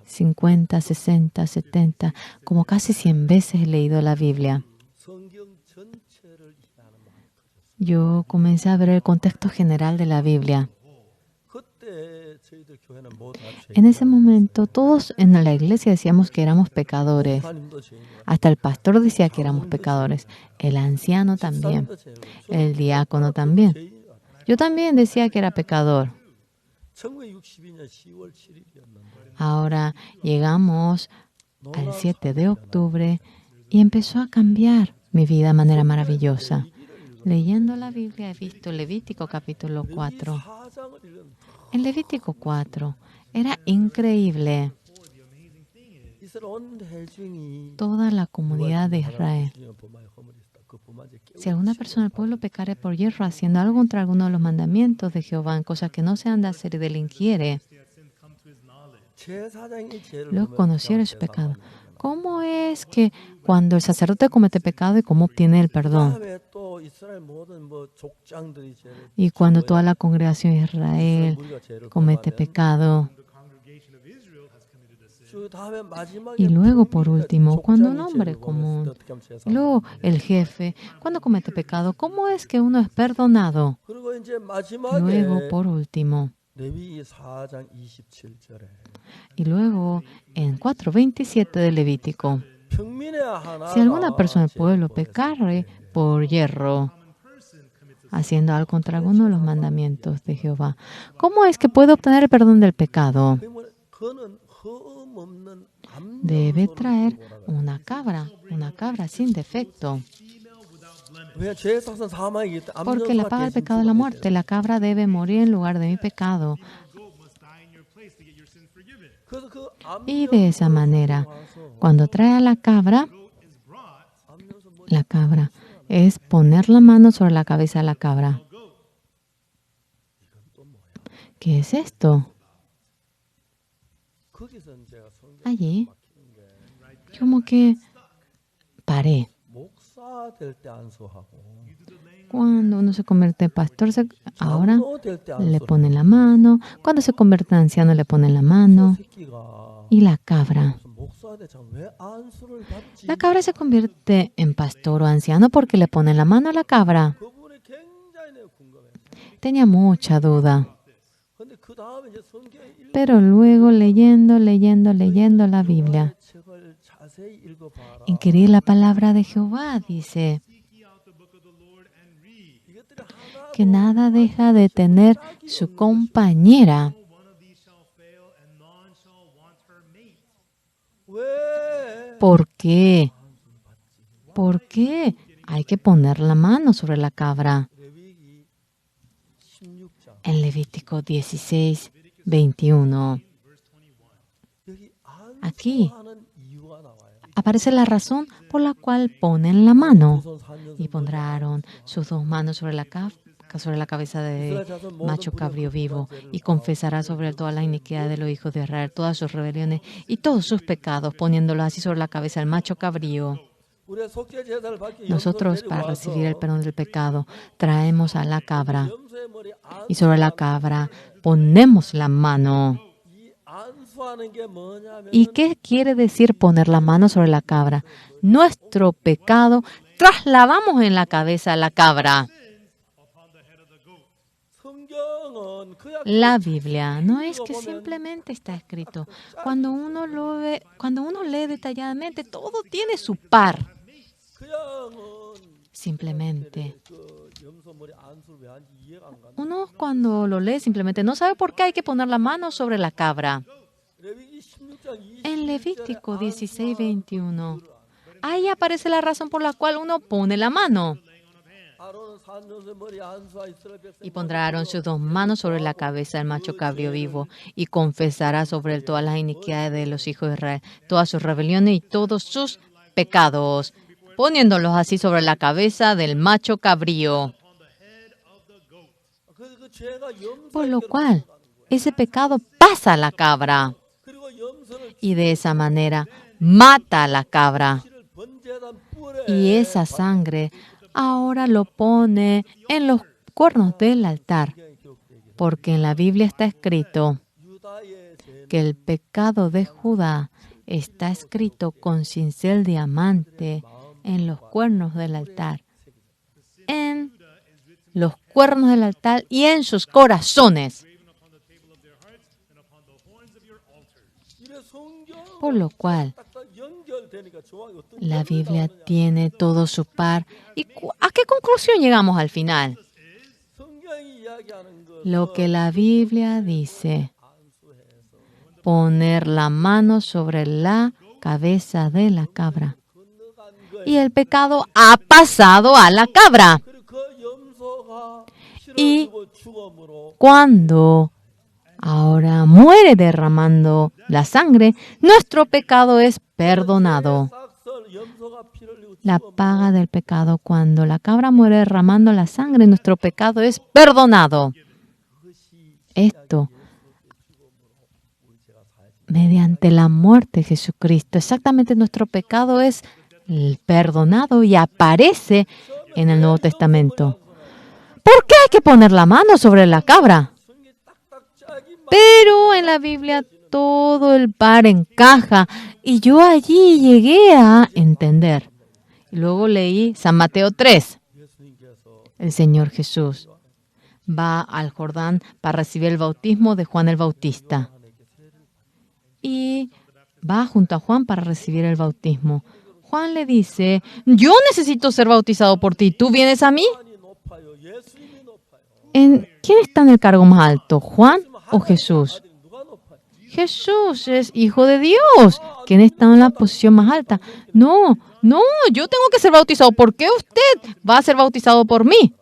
50, 60, 70, como casi 100 veces he leído la Biblia. 성경 전체를 이해하는 마음이 커졌어요. Yo comencé a ver el contexto general de la Biblia. 그때 저희들 교회는 모두 다 En ese momento todos en la iglesia decíamos que éramos pecadores. 하나님도 죄인이고 Hasta el pastor decía que éramos pecadores. El anciano también. 집사님도 죄인이고 El diácono también. 죄인이라. Yo también decía que era pecador. 1962년 10월 7일이었는데 Ahora llegamos al 7 de octubre y empezó a cambiar mi vida de manera maravillosa. Leyendo la Biblia he visto Levítico capítulo 4. 4장을 읽은 En Levítico 4 era increíble. 이스라엘 온 회중이 Toda la comunidad de Israel. 범하여 허물했다. 그 범한 죄 깨우쳐 Si alguna persona del pueblo pecare por hierro haciendo algo contra alguno de los mandamientos de Jehová en cosas que no se han de hacer y delinquiere, 제사장이 죄를 luego 범하면 conociere 그냥 su pecado. 제사장이 ¿Cómo es que cuando el sacerdote comete pecado y cómo obtiene el perdón? 그다음에 또 이스라엘 모든 뭐 족장들이 죄를 Y cuando toda la congregación de Israel 우리가 죄를 comete 범하면 pecado. 그 다음에 마지막에 Y luego, por 범인이 último, cuando un 족장이 hombre 죄를 범했을 때 común, 어떻게 하면 y 제사장이 luego el jefe, cuando comete pecado, ¿cómo es que uno es perdonado? 그리고 이제 마지막에 Luego, por último, 레위기 4장 27절에 y luego en 4:27 de Levítico, 평민의 하나가 si alguna persona del pueblo 죄를 pecare por hierro, haciendo algo contra alguno de los mandamientos de Jehová, ¿cómo es que puede obtener el perdón del pecado? 범했을 때 그는 허음 없는 Debe 암염소를 traer 들고 오라가 una cabra sin defecto, 왜냐 죄의 삭은 사망이기 때문에 porque la paga del pecado es la muerte. La cabra debe morir en lugar de mi pecado. 그래서 그 Y de esa manera, cuando trae a la cabra es poner la mano sobre la cabeza de la cabra. ¿Qué es esto? 거기서 제가 성경 Allí, como que paré. 목사 될 때 안수하고 Cuando uno se convierte en pastor, ahora 장로 될 때 le 안수를 ponen la mano. Cuando se convierte en anciano, le ponen la mano. 새끼가 Y la cabra. 무슨 목사 대장 왜 안수를 받지? La cabra se convierte en pastor o anciano porque le ponen la mano a la cabra. 그분이 굉장히 내가 궁금해. Tenía mucha duda. 근데 그 다음에 이제 성경 Pero luego leyendo la Biblia, 책을 자세히 읽어봐라. inquirir la palabra de Jehová, dice 이것들이 하나 que nada deja de tener su compañera. 왜? ¿Por qué? ¿Por qué hay que poner la mano sobre la cabra? 레위기 16장 En Levítico 16:21 여기 Aquí 안수하는 이유가 나와요. aparece la razón por la cual ponen la mano. 우선 4년 Y pondrán sus dos manos sobre la cabeza de macho cabrío vivo, y confesará sobre él toda la iniquidad de los hijos de Israel, todas sus rebeliones y todos sus pecados, poniéndolos así sobre la cabeza del macho cabrío. 우리가 속죄 제사를 받기 Nosotros, para recibir el perdón del pecado, traemos a la cabra, 염소의 머리 y sobre la cabra ponemos la mano. 이 안수하는 게 뭐냐면 ¿Y qué quiere decir poner la mano sobre la cabra? Nuestro pecado trasladamos en la cabeza a la cabra. 성경은 그냥 La Biblia no es que simplemente está escrito. Cuando uno lee detalladamente, todo tiene su par. 그냥은 Simplemente. 그 염소 머리 안수를 왜 하는지 이해가 안 간다. Uno cuando lo lee simplemente no sabe por qué hay que poner la mano sobre la cabra. 레위기 16장 20 En Levítico 16:21, ahí aparece la razón por la cual uno pone la mano. 아론은 산녀의 머리 안수하 이스라엘 백성 Y pondrá Aarón sus dos manos sobre la cabeza del macho cabrío vivo, y confesará sobre él todas las iniquidades de los hijos de Israel, todas sus rebeliones y todos sus pecados, poniéndolos así sobre la cabeza del macho cabrío. 그 죄가 Por lo 염소에게로 cual, ese pecado pasa a la cabra, 그리고 염소를 y de esa manera mata a la cabra. 피를 번제단 뿔에 Y esa sangre ahora lo pone en los cuernos del altar, porque en la Biblia está escrito 유다의 죄는 que el pecado de Judá está escrito con cincel diamante en los cuernos del altar, en los cuernos del altar y en sus corazones. 이래 성경 Por lo cual, 딱 연결되니까 정확히 어떤 la Biblia tiene todo su par. ¿Y a qué conclusión llegamos al final? 성경이 이야기하는 것 Lo que la Biblia dice, poner la mano sobre la cabeza de la cabra. Y el pecado ha pasado a la cabra. 그리고 그 염소가 Y 실어지고 죽음으로 cuando ahora muere derramando la sangre, nuestro pecado es perdonado. 싹설 염소가 피를 흘리고 La paga del pecado, cuando la cabra muere derramando la sangre, nuestro pecado es perdonado. Esto mediante la muerte de Jesucristo. Exactamente, nuestro pecado es perdonado y aparece en el Nuevo Testamento. ¿Por qué hay que poner la mano sobre la cabra? Pero en la Biblia todo el par encaja y yo allí llegué a entender. Y luego leí San Mateo 3. El Señor Jesús va al Jordán para recibir el bautismo de Juan el Bautista. Y va junto a Juan para recibir el bautismo. Juan le dice, yo necesito ser bautizado por ti, ¿tú vienes a mí? 높아요. 예수님이 높아요. ¿Quién está en el cargo más alto, Juan o Jesús? 누가 높아요? Jesús es hijo de Dios. ¿Quién está en la posición más alta? No, yo tengo que ser bautizado. ¿Por qué usted va a ser bautizado por mí?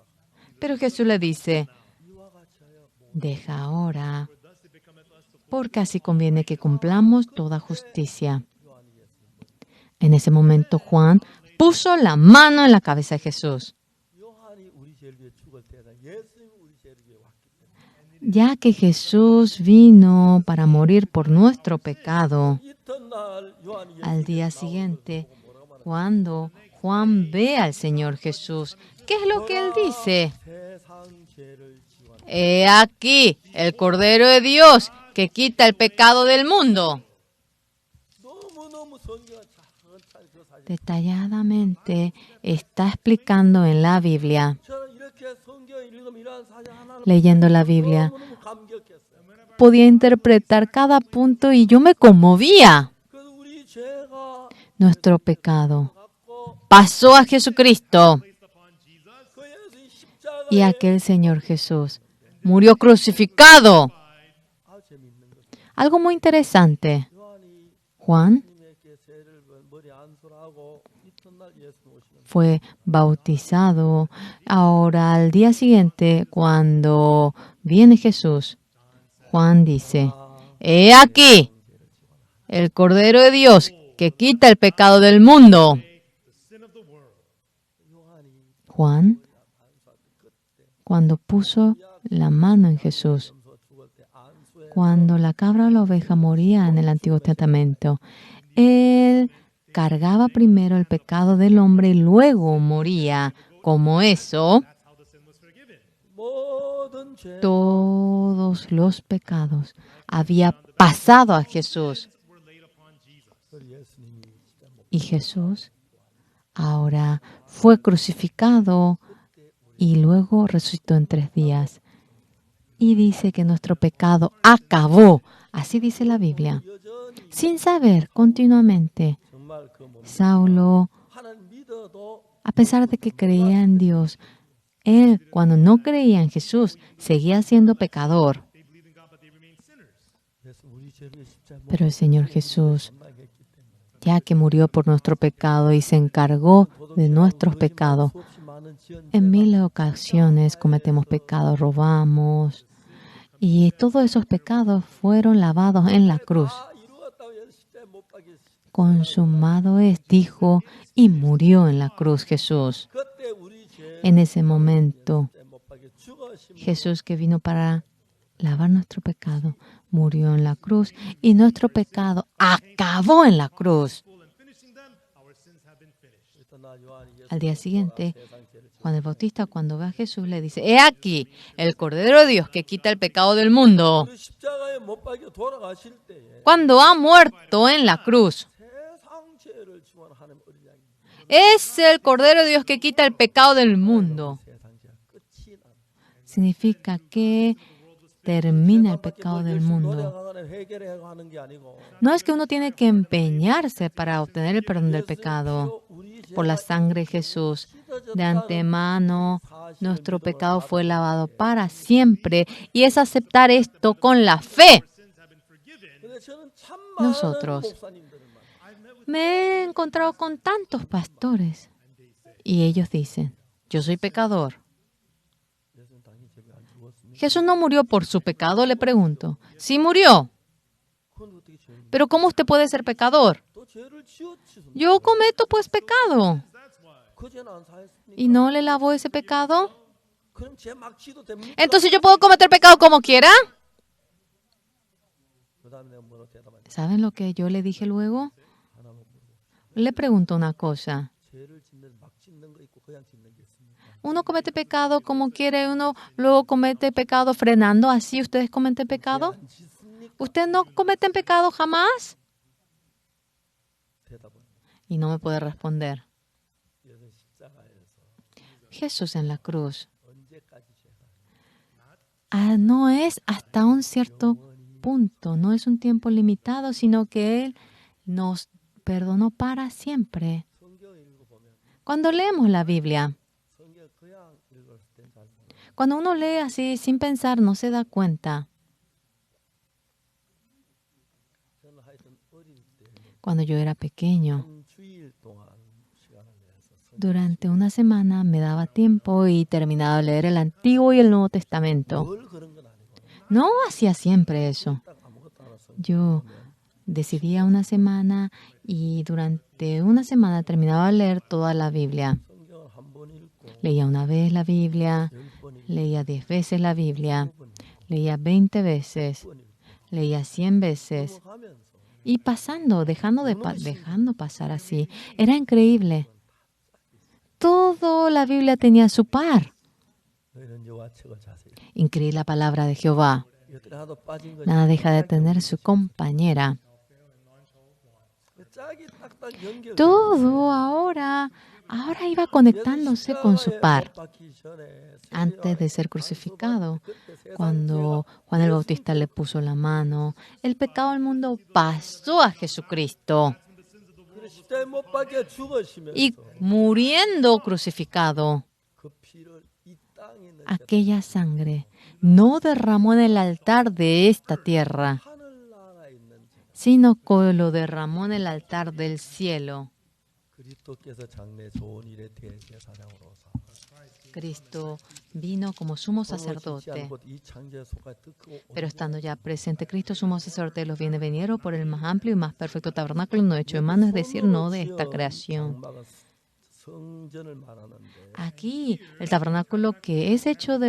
Pero Jesús le dice, deja ahora, porque así conviene que cumplamos toda justicia. En ese momento Juan puso la mano en la cabeza de Jesús. 요한이 우리 죄를 위해 죽을 때가 예수님이 우리 죄를 위해 왔기 때문에 Ya que Jesús vino para morir por nuestro pecado, 이튿날 요한이 al día siguiente, cuando Juan ve al Señor Jesús, ¿qué es lo que él dice? 세상 죄를 지원 He aquí el Cordero de Dios que quita el pecado del mundo. 너무너무 성경을 천천히 그 사실 Detalladamente está explicando en la Biblia, 저는 이렇게 성경 읽으면 이러한 사실 하나를 leyendo la Biblia, 너무너무 감격했어요. podía interpretar cada punto y yo me conmovía. 그래서 우리 죄가 Nuestro pecado 갖고 pasó a Jesucristo 그 예수님 십자가에 y aquel Señor Jesús murió crucificado. 아 재밌는 거. Algo muy interesante. 요한이 Juan 주님에게 죄를 머리 안수하고 이튿날 예수님 오시면 fue bautizado. Ahora, al día siguiente, cuando viene Jesús, Juan dice, he aquí el Cordero de Dios que quita el pecado del mundo. Juan, cuando puso la mano en Jesús, cuando la cabra o la oveja moría en el Antiguo Testamento, él cargaba primero el pecado del hombre y luego moría. Como eso, 모든 죄 todos los pecados había pasado a Jesús. 예수님이 진짜 뭐 Y Jesús ahora fue crucificado y luego resucitó en 3 días. Y dice que nuestro pecado acabó. Así dice la Biblia. 여전히 Sin saber, continuamente, 정말 그 뭐 Saulo, 하나님 믿어도 a pesar de que creía en Dios, él, cuando no creía en Jesús, seguía siendo pecador. 예수 우리 죄를 십자가에 못 Pero el Señor Jesús, 만나게 했기 때문에 ya que murió por nuestro pecado y se encargó de nuestros pecados, 수없이 많은 지연 en 1000 ocasiones cometemos pecados, robamos, y todos esos pecados fueron lavados en la cruz. 다 이루었다고 예수 십자가에 못 박혔어요. Consumado es, dijo, y murió en la cruz Jesús. 그때 우리 죄 En ese momento, 못 박혀 죽으심 Jesús, que vino para lavar nuestro pecado, murió en la cruz y nuestro pecado acabó en la cruz. 이튿날 요한이 예수 Al día siguiente, 세상 죄를 Juan el Bautista, cuando ve a Jesús, le dice, he aquí el Cordero de Dios que quita el pecado del mundo. 그 십자가에 못 박혀 돌아가실 때에 Cuando ha muerto en la cruz, 세상 죄를 지원 하나님 어린 양이 es el Cordero de Dios que quita el pecado del mundo. 세상 죄가 끝이 나. Significa que termina el pecado del mundo. 노력하거나 해결해 가는 게 아니고 No es que uno tiene que empeñarse para obtener el perdón del pecado. 우리 Por la sangre de Jesús, de antemano, nuestro pecado fue lavado para siempre. Y es aceptar esto con la fe. 근데 저는 참 Nosotros. 많은 목사님들을 만나요. me he encontrado con tantos pastores y ellos dicen, yo soy pecador. Jesús no murió por su pecado, le pregunto. Sí murió. Pero ¿cómo usted puede ser pecador? Yo cometo pues pecado. ¿Y no le lavó ese pecado? Entonces yo puedo cometer pecado como quiera. ¿Saben lo que yo le dije luego? Le pregunto una cosa. Uno comete pecado como quiere, uno luego comete pecado frenando. ¿Así ustedes cometen pecado? ¿Ustedes no cometen pecado jamás? Y no me puede responder. Jesús en la cruz no es hasta un cierto punto, no es un tiempo limitado, sino que Él nos perdonó para siempre. Cuando leemos la Biblia, cuando uno lee así sin pensar, no se da cuenta. Cuando yo era pequeño, durante una semana me daba tiempo y terminaba de leer el Antiguo y el Nuevo Testamento. No hacía siempre eso. Yo decidía una semana y durante una semana terminaba de leer toda la Biblia. Leía una vez la Biblia, leía 10 veces la Biblia, leía 20 veces, leía 100 veces. Y pasando, dejando pasar así. Era increíble. Toda la Biblia tenía su par. Increíble la palabra de Jehová. Nada deja de tener su compañera. Todo ahora iba conectándose con su par. Antes de ser crucificado, cuando Juan el Bautista le puso la mano, el pecado del mundo pasó a Jesucristo. Y muriendo crucificado, aquella sangre no derramó en el altar de esta tierra, sino que lo derramó en el altar del cielo. Cristo vino como sumo sacerdote, pero estando ya presente Cristo, sumo sacerdote de los bienes venideros, por el más amplio y más perfecto tabernáculo, no hecho de mano, es decir, no de esta creación. Aquí, el tabernáculo que es hecho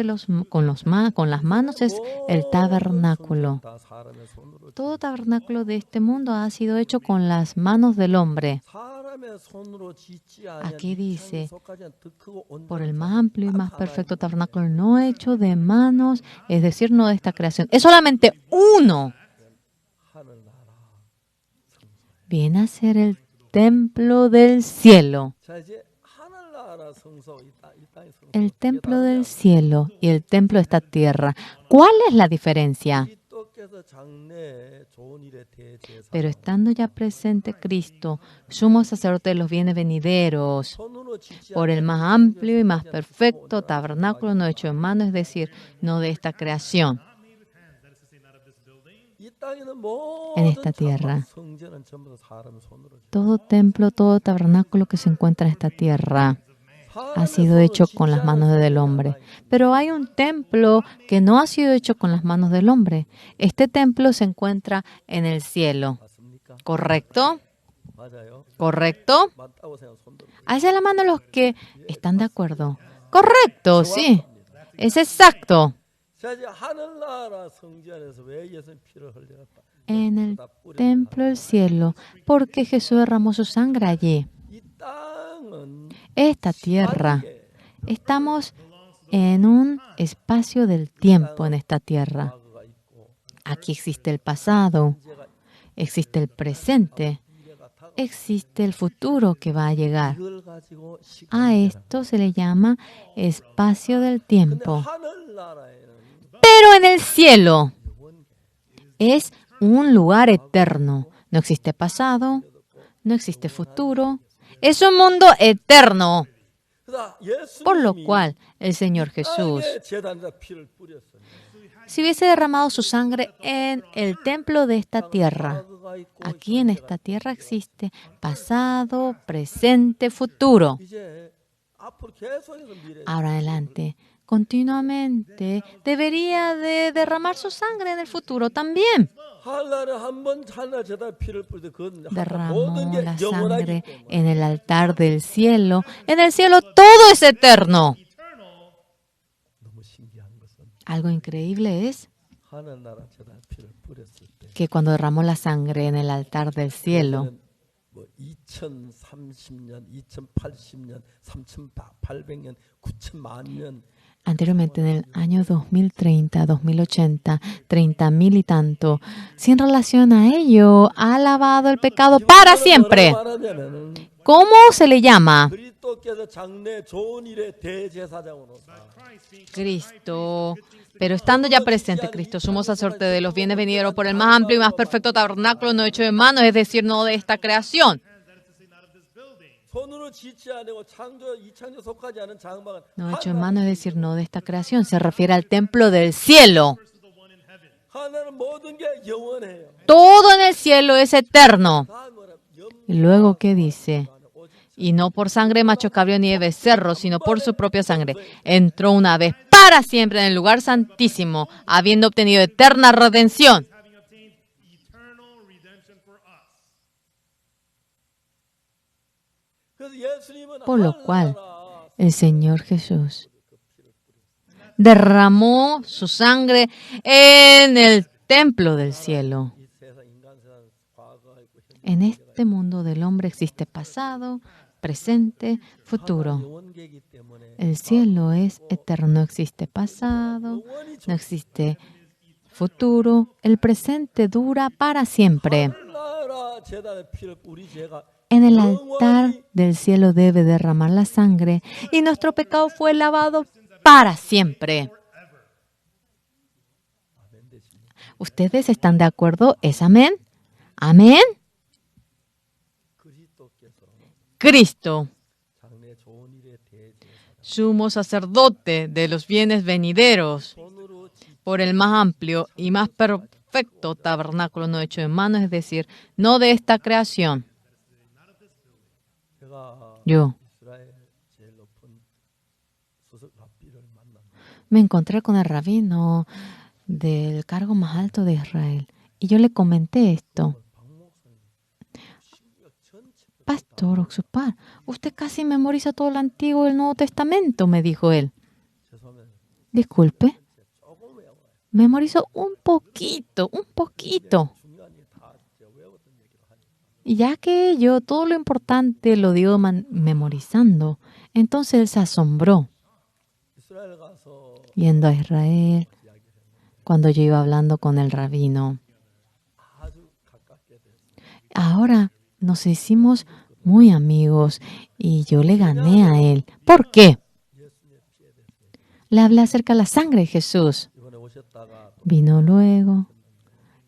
con las manos es el tabernáculo. Todo tabernáculo de este mundo ha sido hecho con las manos del hombre. Aquí dice, por el más amplio y más perfecto tabernáculo no hecho de manos, es decir, no de esta creación. Es solamente uno. Viene a ser el templo del cielo. El templo del cielo y el templo de esta tierra. ¿Cuál es la diferencia? Pero estando ya presente Cristo, sumo sacerdote de los bienes venideros, por el más amplio y más perfecto tabernáculo no hecho en mano, es decir, no de esta creación. En esta tierra, todo templo, todo tabernáculo que se encuentra en esta tierra ha sido hecho con las manos del hombre. Pero hay un templo que no ha sido hecho con las manos del hombre. Este templo se encuentra en el cielo. ¿Correcto? ¿Correcto? Alza la mano los que están de acuerdo. Correcto, sí. Es exacto. En el templo del cielo, porque Jesús derramó su sangre allí. Esta tierra, estamos en un espacio del tiempo en esta tierra. Aquí existe el pasado, existe el presente, existe el futuro que va a llegar. A esto se le llama espacio del tiempo. Pero en el cielo es un lugar eterno. No existe pasado, no existe futuro. Es un mundo eterno. Por lo cual el Señor Jesús si hubiese derramado su sangre en el templo de esta tierra. Aquí en esta tierra existe pasado, presente, futuro. 이제 앞으로 계속해서 미래. Ahora adelante, continuamente debería de derramar su sangre en el futuro también. 하늘에 한번 하늘 제다 피를 뿌릴 때 그건 Derramó 모든 게 la 영원하기 sangre 때문에. en el altar del cielo. En el cielo todo es eterno. 너무 신기한 것은 Algo increíble es 하늘나라 제다 피를 뿌렸을 때 que cuando derramó la sangre en el altar del cielo, 뭐 2030년, 2080년, 3800년, 9000만 년 anteriormente en el año 2030, 2080, 30.000 y tanto, sin relación a ello, ha lavado el pecado para siempre. 말하냐면은 ¿Cómo se le llama? 그리스도께서 장래 좋은 일의 대제사장으로 Cristo. Pero estando ya presente, Cristo, sumo sacerdote de los bienes venideros por el más amplio y más perfecto tabernáculo no hecho de manos, es decir, no de esta creación. 손으로 짓지 않고 창조 이창조 속하지 않은 장막은 No hecho en manos, es decir, no de esta creación. Se refiere al templo del cielo. 하늘은 모든 게 영원해요. Todo en el cielo es eterno. 다 뭐라 Y luego, ¿qué dice? Y no por sangre de macho cabrío ni de becerro, sino por su propia sangre. Entró una vez para siempre en el lugar santísimo, habiendo obtenido eterna redención. 그래서 예수님은 Por lo cual, 하늘나라 el Señor Jesús derramó su sangre en el templo del cielo. 이 세상 인간 세상 과거가 있고 현재 En este mundo del hombre existe pasado, presente, futuro. 영원계이기 때문에 El cielo es eterno, no existe pasado, no existe futuro. El presente dura para siempre. 하늘나라 제단의 피를 우리 죄가 En el altar del cielo debe derramar la sangre y nuestro pecado fue lavado para siempre. ¿Ustedes están de acuerdo? ¿Es amén? Amén. 그리스도께서 Cristo, 장래 좋은 일의 대제사장 sumo sacerdote de los bienes venideros, 손으로 짓 por el más amplio y más perfecto tabernáculo no hecho de manos, es decir, no de esta creación. 제가 Yo 이스라엘 제일 높은 수석 랍비를 만났는데 me encontré con el rabino del cargo más alto de Israel y yo le comenté esto. Pastor Oxupar, usted casi memoriza todo el Antiguo y el Nuevo Testamento, me dijo él. 죄송하면 Disculpe, 조금 외워요. memorizo un poquito, un poquito. 중요한 일다 제가 외웠던 얘기를 하니까 Y ya que yo todo lo importante lo digo memorizando, entonces él se asombró. 이스라엘 가서 Yendo a Israel, cuando yo iba hablando con el rabino. 아주 가깝게 됐어요. Ahora nos hicimos muy amigos y yo le gané a él. ¿Por qué? Le hablé acerca de la sangre de Jesús. 이번에 오셨다가 Vino luego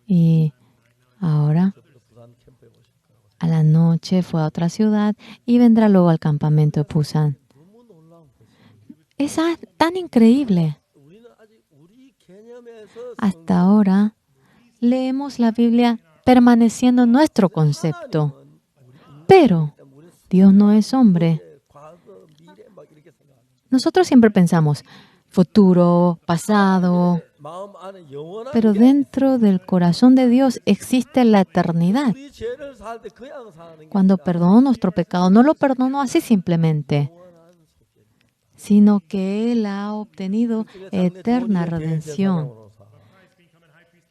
y ahora 또 부산 캠프에 오실 거라고 a la noche fue a otra ciudad y vendrá luego al campamento de Pusan. 너무 놀라운 것이 Es tan increíble. 우리는 아직 우리 개념에서 Hasta ahora leemos la Biblia permaneciendo en nuestro concepto. Pero Dios no es hombre. 과거, 미래 막 이렇게 생각합니다. Nosotros siempre pensamos futuro, pasado, 마음 안에 영원한 pero 게 dentro del corazón de Dios existe la eternidad. 우리 죄를 살 때 그냥 사는 게 Cuando perdonó nuestro pecado, no lo perdonó así simplemente, 영원한 속죄. sino que Él ha obtenido 그게 장래 eterna 좋은 일의 redención. 대제사장으로서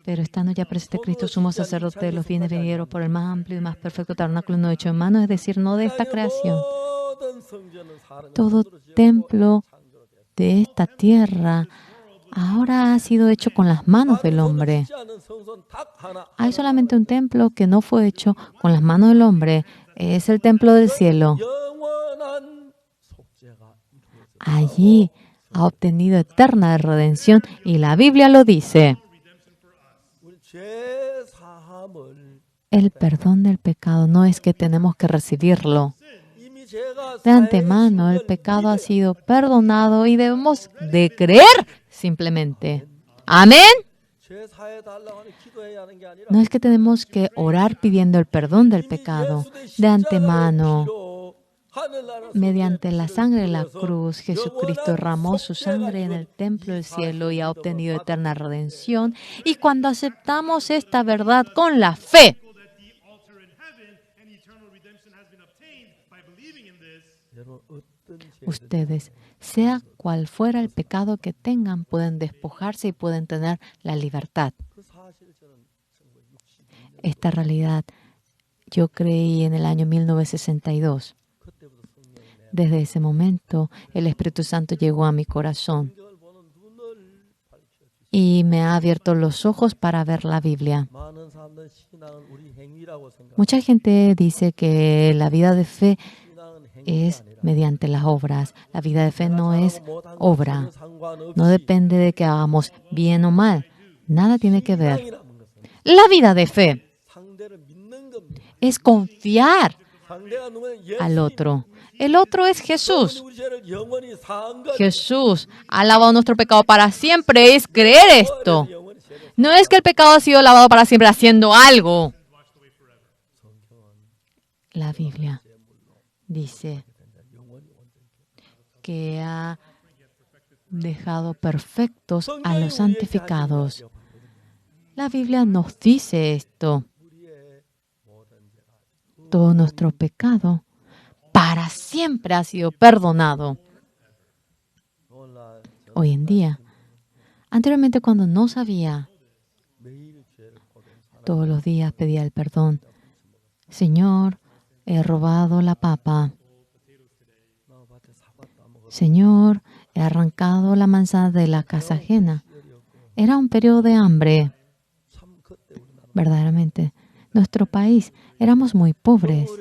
Pero estando ya presente Cristo, sumo sacerdote de los bienes venideros por el más amplio y más perfecto tabernáculo no hecho en manos, es decir, no de esta creación. 모든 성전은 사람이 Todo 손으로 지었고 templo 창조로 되었다. de esta tierra ahora ha sido hecho con las manos del hombre. 짓지 않은 성소는 딱 하나. Hay solamente un templo que no fue hecho con las manos del hombre. Es el templo del cielo. 영원한 속죄가 이루어져. Allí ha obtenido eterna redención y la Biblia lo dice. 우리 죄 사함을 El perdón del pecado no es que tenemos que recibirlo. 이미 죄가 De antemano el pecado ha sido perdonado y debemos de creer simplemente. Amén. 죄 사해 달라고 하는 기도해야 하는 게 아니라 No es que tenemos que orar pidiendo el perdón del pecado de antemano. Mediante la sangre de la cruz, Jesucristo derramó su sangre en el templo del cielo y ha obtenido eterna redención. Y cuando aceptamos esta verdad con la fe, ustedes, sea cual fuera el pecado que tengan, pueden despojarse y pueden tener la libertad. Esta realidad yo creí en el año 1962. Desde ese momento, el Espíritu Santo llegó a mi corazón y me ha abierto los ojos para ver la Biblia. Mucha gente dice que la vida de fe es mediante las obras. La vida de fe no es obra. No depende de que hagamos bien o mal. Nada tiene que ver. La vida de fe es confiar al otro. El otro es Jesús. Jesús ha lavado nuestro pecado para siempre. Es creer esto. No es que el pecado ha sido lavado para siempre haciendo algo. La Biblia dice que ha dejado perfectos a los santificados. La Biblia nos dice esto. Todo nuestro pecado para siempre ha sido perdonado. Hoy en día, anteriormente cuando no sabía, todos los días pedía el perdón. Señor, he robado la papa. Señor, he arrancado la manzana de la casa ajena. Era un periodo de hambre. Verdaderamente, nuestro país, éramos muy pobres.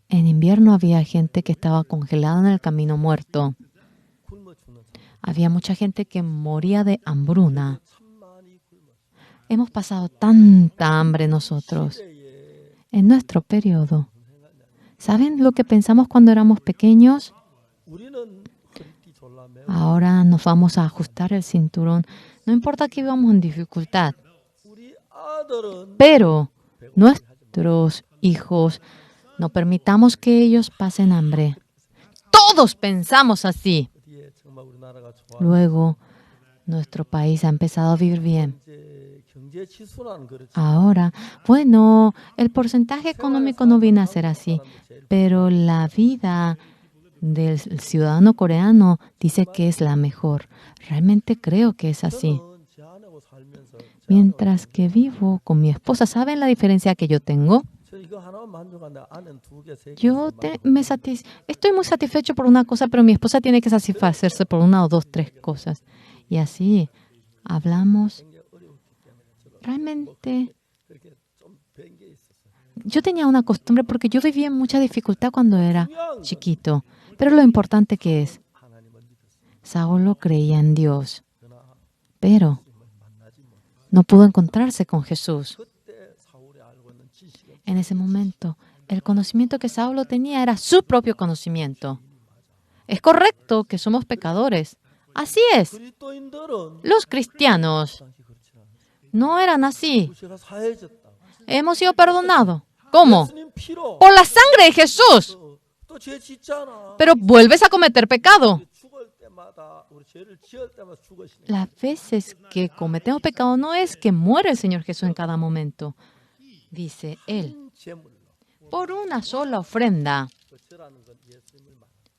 En invierno había gente que estaba congelada en el camino muerto. Había mucha gente que moría de hambruna. Hemos pasado tanta hambre nosotros en nuestro periodo. ¿Saben lo que pensamos cuando éramos pequeños? Ahora nos vamos a ajustar el cinturón. No importa que vivamos en dificultad. Pero nuestros hijos, no permitamos que ellos pasen hambre. Todos pensamos así. Luego, nuestro país ha empezado a vivir bien. Ahora, bueno, el porcentaje económico no viene a ser así, pero la vida del ciudadano coreano dice que es la mejor. Realmente creo que es así. Mientras que vivo con mi esposa, ¿saben la diferencia que yo tengo? Yo estoy muy satisfecho por una cosa, pero mi esposa tiene que satisfacerse por una o dos, tres cosas. Y así hablamos. Realmente, yo tenía una costumbre porque yo vivía en mucha dificultad cuando era chiquito. Pero lo importante que es, Saulo creía en Dios, pero no pudo encontrarse con Jesús. En ese momento, el conocimiento que Saulo tenía era su propio conocimiento. Es correcto que somos pecadores. Así es. Los cristianos no eran así. Hemos sido perdonados. ¿Cómo? Por la sangre de Jesús. Pero vuelves a cometer pecado. Las veces que cometemos pecado no es que muere el Señor Jesús en cada momento. Dice Él, por una sola ofrenda.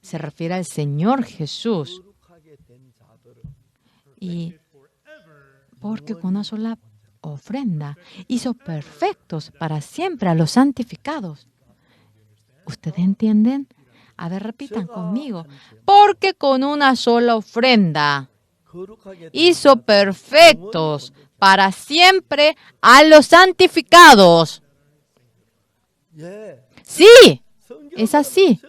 Se refiere al Señor Jesús. Y porque con una sola ofrenda hizo perfectos para siempre a los santificados. ¿Ustedes entienden? A ver, repitan conmigo. Porque con una sola ofrenda hizo perfectos para siempre a los santificados. Sí, es así.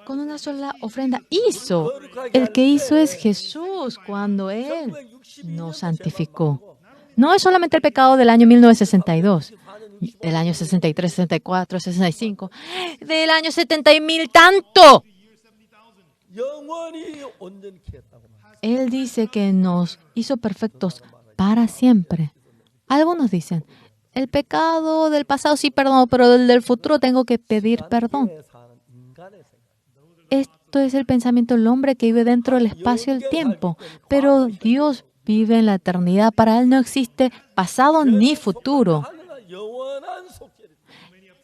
Con una sola ofrenda hizo. El que hizo es Jesús cuando Él nos santificó. No es solamente el pecado del año 1962, del año 63, 64, 65, del año 70 y mil tanto. 영원히 온전케 했다고 말합니다. Él dice que nos hizo perfectos para siempre. Algunos dicen, el pecado del pasado sí perdono, pero del futuro tengo que pedir perdón. 세계에 사는 인간의 생각. Esto es el pensamiento del hombre que vive dentro del espacio y el tiempo. Pero Dios vive en la eternidad. Para Él no existe pasado ni futuro. 하늘은 영원한 속죄를.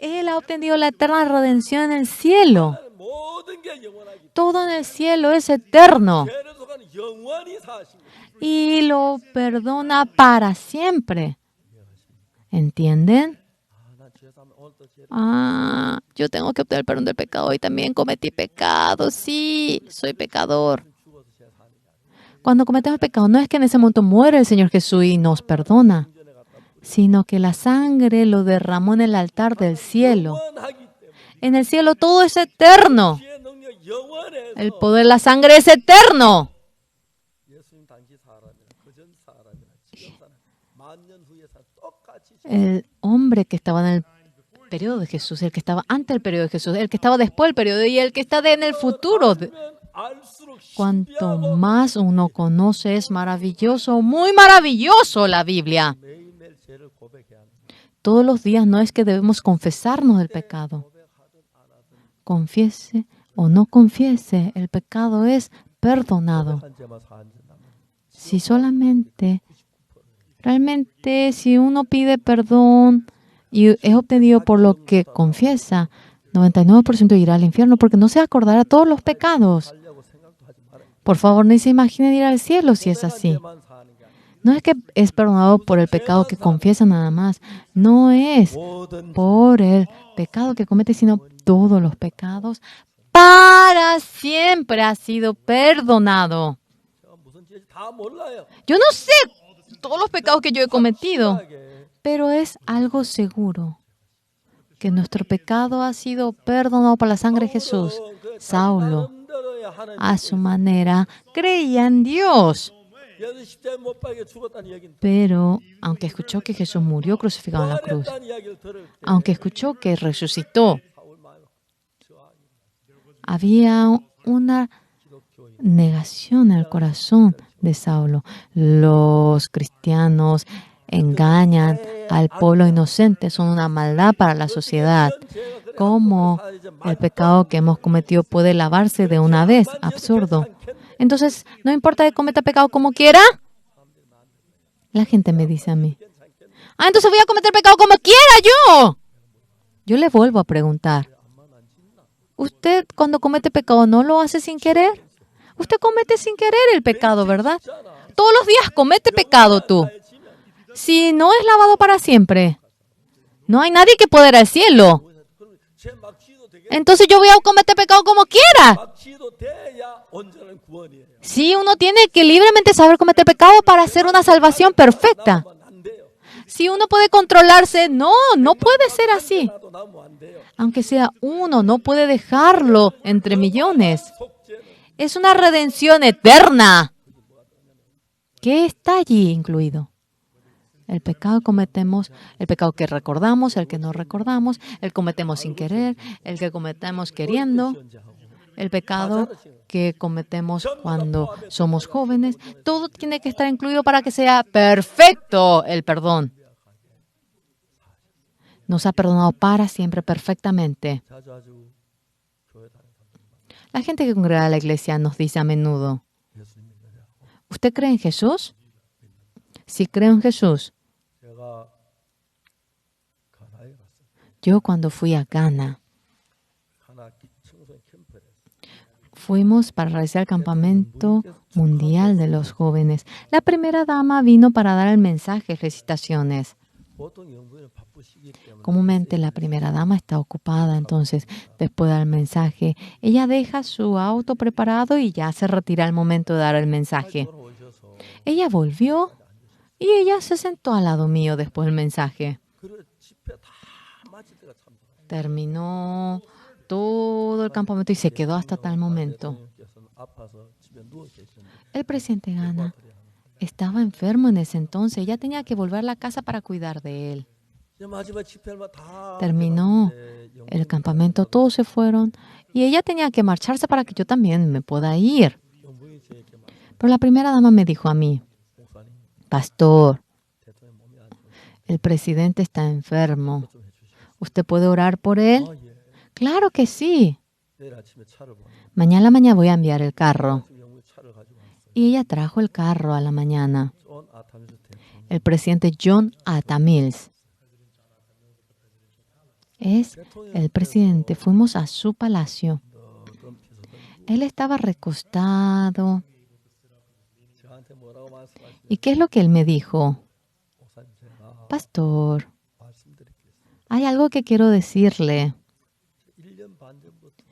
Él ha obtenido la eterna redención en el cielo. 모든 게 영원하기 때문에 Todo en el cielo es eterno 죄를 속하는 영원히 사십니다. y lo perdona para siempre. ¿Entienden? 난 죄사하면 오늘도 죄를 Yo tengo que obtener perdón del pecado. Hoy también cometí pecado. Sí, soy pecador. 죽어서 죄사하는 게 아니에요. Cuando cometemos pecado, no es que en ese momento muere el Señor Jesús y nos perdona, 전에 갖다 sino que la sangre lo derramó en el altar del cielo. 영원하기 때문에 En el cielo todo es eterno. 피의 능력 영원해서 El poder de la sangre es eterno. 예수님 당시 사람이나 그전 사람이나 지금 사람 만년 후에 사람 똑같이 El hombre que estaba en el periodo de Jesús, el que estaba antes del periodo de Jesús, el que estaba después del periodo y el que está en el futuro. 알수록 Cuanto 신비하고 más uno conoce, es maravilloso, muy maravilloso la Biblia. 매일매일 죄를 고백해야 합니다. Todos los días no es que debemos confesarnos del pecado. Confiese o no confiese, el pecado es perdonado. 한 죄만 사한진다면 Si solamente, realmente, si uno pide perdón y es obtenido por lo que confiesa, 99% irá al infierno porque no se acordará todos los pecados. 하려고 생각도 하지 말아요. Por favor, ni se imaginen ir al cielo si es así. 죄만 사는 게 아니에요. No es que es perdonado por el pecado que confiesa nada más. No es 모든 por el pecado que comete, sino todos los pecados. Para siempre ha sido perdonado. 제가 무슨 죄인지 다 몰라요. Yo no sé todos los pecados que yo he cometido, 확실하게 pero es algo seguro que nuestro pecado ha sido perdonado por la sangre de Jesús. Saulo, 나름대로의 하나님 a su manera, creía en Dios. 예수 십자가에 못 박혀 죽었다는 얘기는 Pero, aunque escuchó que Jesús murió crucificado en la cruz, 부활했다는 이야기를 들을 때 aunque escuchó que resucitó, 사울 마음 había una negación en el corazón de Saulo. Los cristianos engañan al pueblo inocente, son una maldad para la sociedad. ¿Cómo el pecado que hemos cometido puede lavarse de una vez? Absurdo. Entonces, ¿no importa que cometa pecado como quiera? La gente me dice a mí, entonces voy a cometer pecado como quiera yo. Yo le vuelvo a preguntar, ¿usted cuando comete pecado no lo hace sin querer? Usted comete sin querer el pecado, ¿verdad? Todos los días comete pecado tú. Si no es lavado para siempre, no hay nadie que pueda ir al cielo. 죄막 지도 되게 Entonces yo voy a cometer pecado como quiera. 막 지도 돼야 온전한 구원이에요. Sí, uno tiene que libremente saber cometer pecado para hacer una salvación perfecta. 나면 안 돼요. Si uno puede controlarse, no puede ser así. 나도 나면 안 돼요. Aunque sea uno, no puede dejarlo entre millones. 속죄는 Es una redención eterna. ¿Qué está allí incluido? El pecado cometemos, el pecado que recordamos, el que no recordamos, el que cometemos sin querer, el que cometemos queriendo, el pecado que cometemos cuando somos jóvenes. Todo tiene que estar incluido para que sea perfecto el perdón. Nos ha perdonado para siempre perfectamente. 자주 교회 다니는 사람 La gente que congrega a la iglesia nos dice a menudo, 예수님 믿느냐고. ¿usted cree en Jesús? Sí creo en Jesús. 제가 가나에 갔어요. Yo cuando fui a Ghana, 가나 청소년 캠프에 fuimos para realizar el campamento mundial de los jóvenes. La primera dama vino para dar el mensaje, recitaciones. 보통 영부인은 바쁘시기 때문에 Comúnmente la primera dama está ocupada, entonces después de dar el mensaje, ella deja su auto preparado y ya se retira al momento de dar el mensaje. 돌아오셔서 Ella volvió y ella se sentó al lado mío después del mensaje. 그래 집회 다 마칠 때가 참 좋아요. Terminó todo el campamento y se quedó hasta tal momento. 대통령께서는 아파서 집에 누워 계시는데 El presidente Ghana estaba enfermo en ese entonces. Ella tenía que volver a la casa para cuidar de él. 이제 마지막 집회만 다 Terminó 끝났는데 el campamento, todos se fueron Y ella tenía que marcharse para que yo también me pueda ir. 영부인이 저에게 말, Pero la primera dama me dijo a mí, 목사님, pastor, 대통령 몸이 안 좋으시죠? el presidente está enfermo. 좀 해주시겠어요? ¿Usted puede orar por él? 예. Claro que sí. 내일 아침에 차를 보내. Mañana a la mañana voy a enviar el carro. 지금 영부인 차를 가지고 왔어요. Y ella trajo el carro a la mañana. 존 아타밀스 대통령. El presidente John Atta Mills es el presidente. Fuimos a su palacio. 너금 비서관. Él estaba recostado. 저한테 뭐라고 말씀하시죠? ¿Y qué es lo que él me dijo? 목사님 제가 Pastor, 말씀드리겠습니다. hay algo que quiero decirle. 1년 반 전부터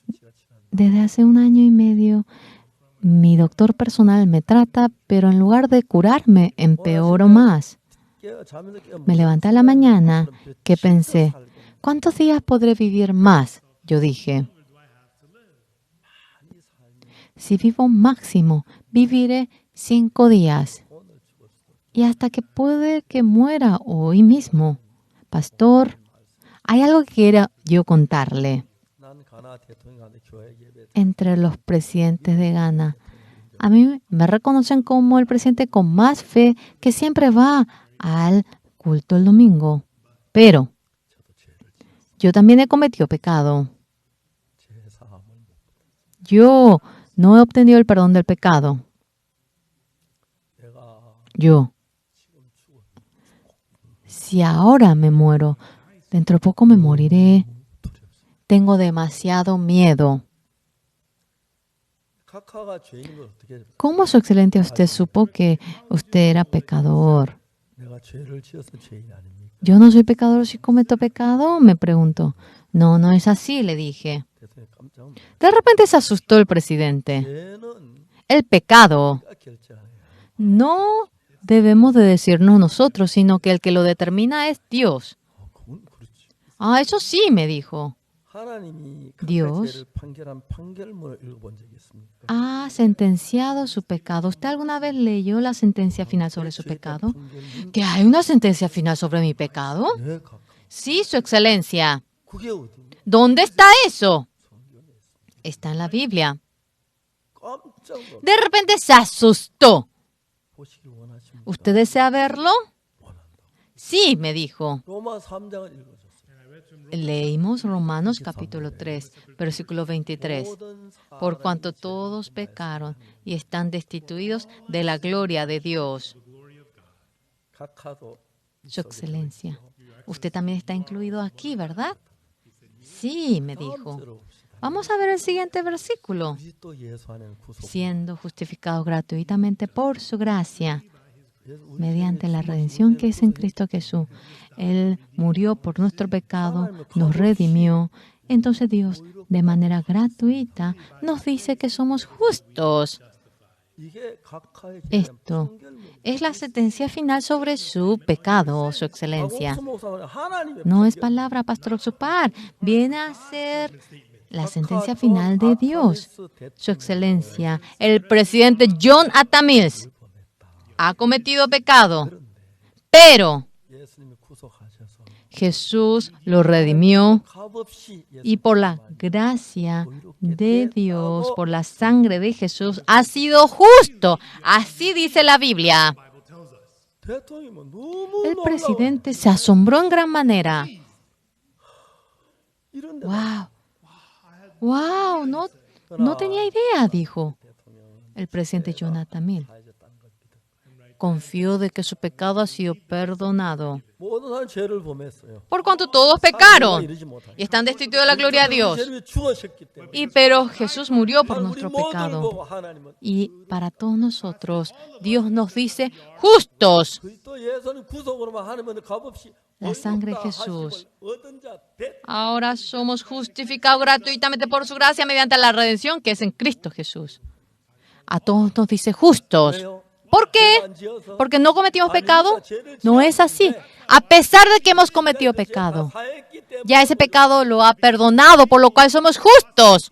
주치가 치료한다. Desde hace 1 año y medio, mi doctor personal me trata, pero en lugar de curarme, empeoro más. 자면서 깨어 Me levanté a la mañana que pensé, ¿cuántos días podré vivir más? Yo dije, si vivo máximo, viviré 5 días. Y hasta que puede que muera hoy mismo. Pastor, hay algo que quiero yo contarle. 난 가나 대통령한테 교회 예배 Entre los presidentes de Ghana, a mí me reconocen como el presidente con más fe que siempre va al culto el domingo. Pero yo también he cometido pecado. 제 사함을 못 Yo no he obtenido el perdón del pecado. 내가 Yo, si ahora me muero, dentro de poco me moriré. Tengo demasiado miedo. 카카가 죄인인 걸 어떻게 ¿Cómo, Su Excelencia, usted supo que usted era pecador? 내가 죄를 지어서 죄인 아닙니까? ¿Yo no soy pecador si cometo pecado? Me preguntó. No, no es así, le dije. 대통령 깜짝 놀랐어요. De repente se asustó el presidente. 죄는 El pecado 우리가 결정해요. no debemos de decirnos nosotros, sino que el que lo determina es Dios. 그건 그렇지. Ah, eso sí, me dijo. 하나님이 Dios 죄를 판결한 판결문을 읽어본 적이 있습니까? Ha sentenciado su pecado. ¿Usted alguna vez leyó la sentencia final sobre su pecado? ¿Que hay una sentencia final sobre mi pecado? 네, 카카. Sí, Su Excelencia. 그게 어디냐? ¿Dónde está eso? Está en la Biblia. 깜짝 놀랐어요. De repente se asustó. 보시길 원하십니까? ¿Usted desea verlo? Sí, me dijo. 로마 3장을 읽어줬어요. Leímos Romanos capítulo 3, versículo 23. 모든 Por 사람이 cuanto todos pecaron y están destituidos de la gloria de Dios. 카카도 Su Excelencia, usted también está incluido aquí, ¿verdad? Sí, me dijo. 들어봅시다. Vamos a ver el siguiente versículo. 그리스도 예수 안에는 구속. Siendo justificados gratuitamente por su gracia, 우리 mediante la redención que es en Cristo Jesús. Él murió por nuestro pecado, nos redimió. Entonces Dios, de manera gratuita, nos dice que somos justos. 이게 카카의 죄의 Esto 판결문. es la sentencia final sobre su pecado, Su Excelencia. 박옥수 목사는 하나님의 No es 판결. palabra, Pastor Oxupar. Viene a ser la sentencia final de Dios. Su Excelencia, el presidente John Atta Mills ha cometido pecado, pero 예수님이 구속하셔서 Jesús lo redimió 값없이 y por la gracia de Dios, por la sangre de Jesús, ha sido justo. Así dice la Biblia. 대통령은 너무 El 놀라워요. presidente se asombró en gran manera. 이런데 ¡Wow! ¡Wow! No tenía idea, dijo el presidente Jonathan Mill. Confió de que su pecado ha sido perdonado. 모든 사람 죄를 범했어요. Por cuanto todos pecaron 이르지 못하게. y están destituidos de la gloria de Dios. 죄를 죽으셨기 때문에. Pero Jesús murió por 우리 nuestro 모두를 pecado. 보고 하나님은 Y para todos nosotros, Dios nos dice, justos. 그리스도 예수는 구속으로만 하나님은 값없이 La sangre de 의롭다 Jesús. 하심을 얻은 자 대- Ahora somos justificados gratuitamente por su gracia mediante la redención que es en Cristo Jesús. A todos nos dice justos. 왜요? ¿Por qué? 안 지어서 ¿Porque no cometimos pecado? 아닙니다. 죄를 No es así. A pesar de que hemos cometido pecado, 사했기 때문에 ya ese pecado lo ha perdonado, por lo cual somos justos.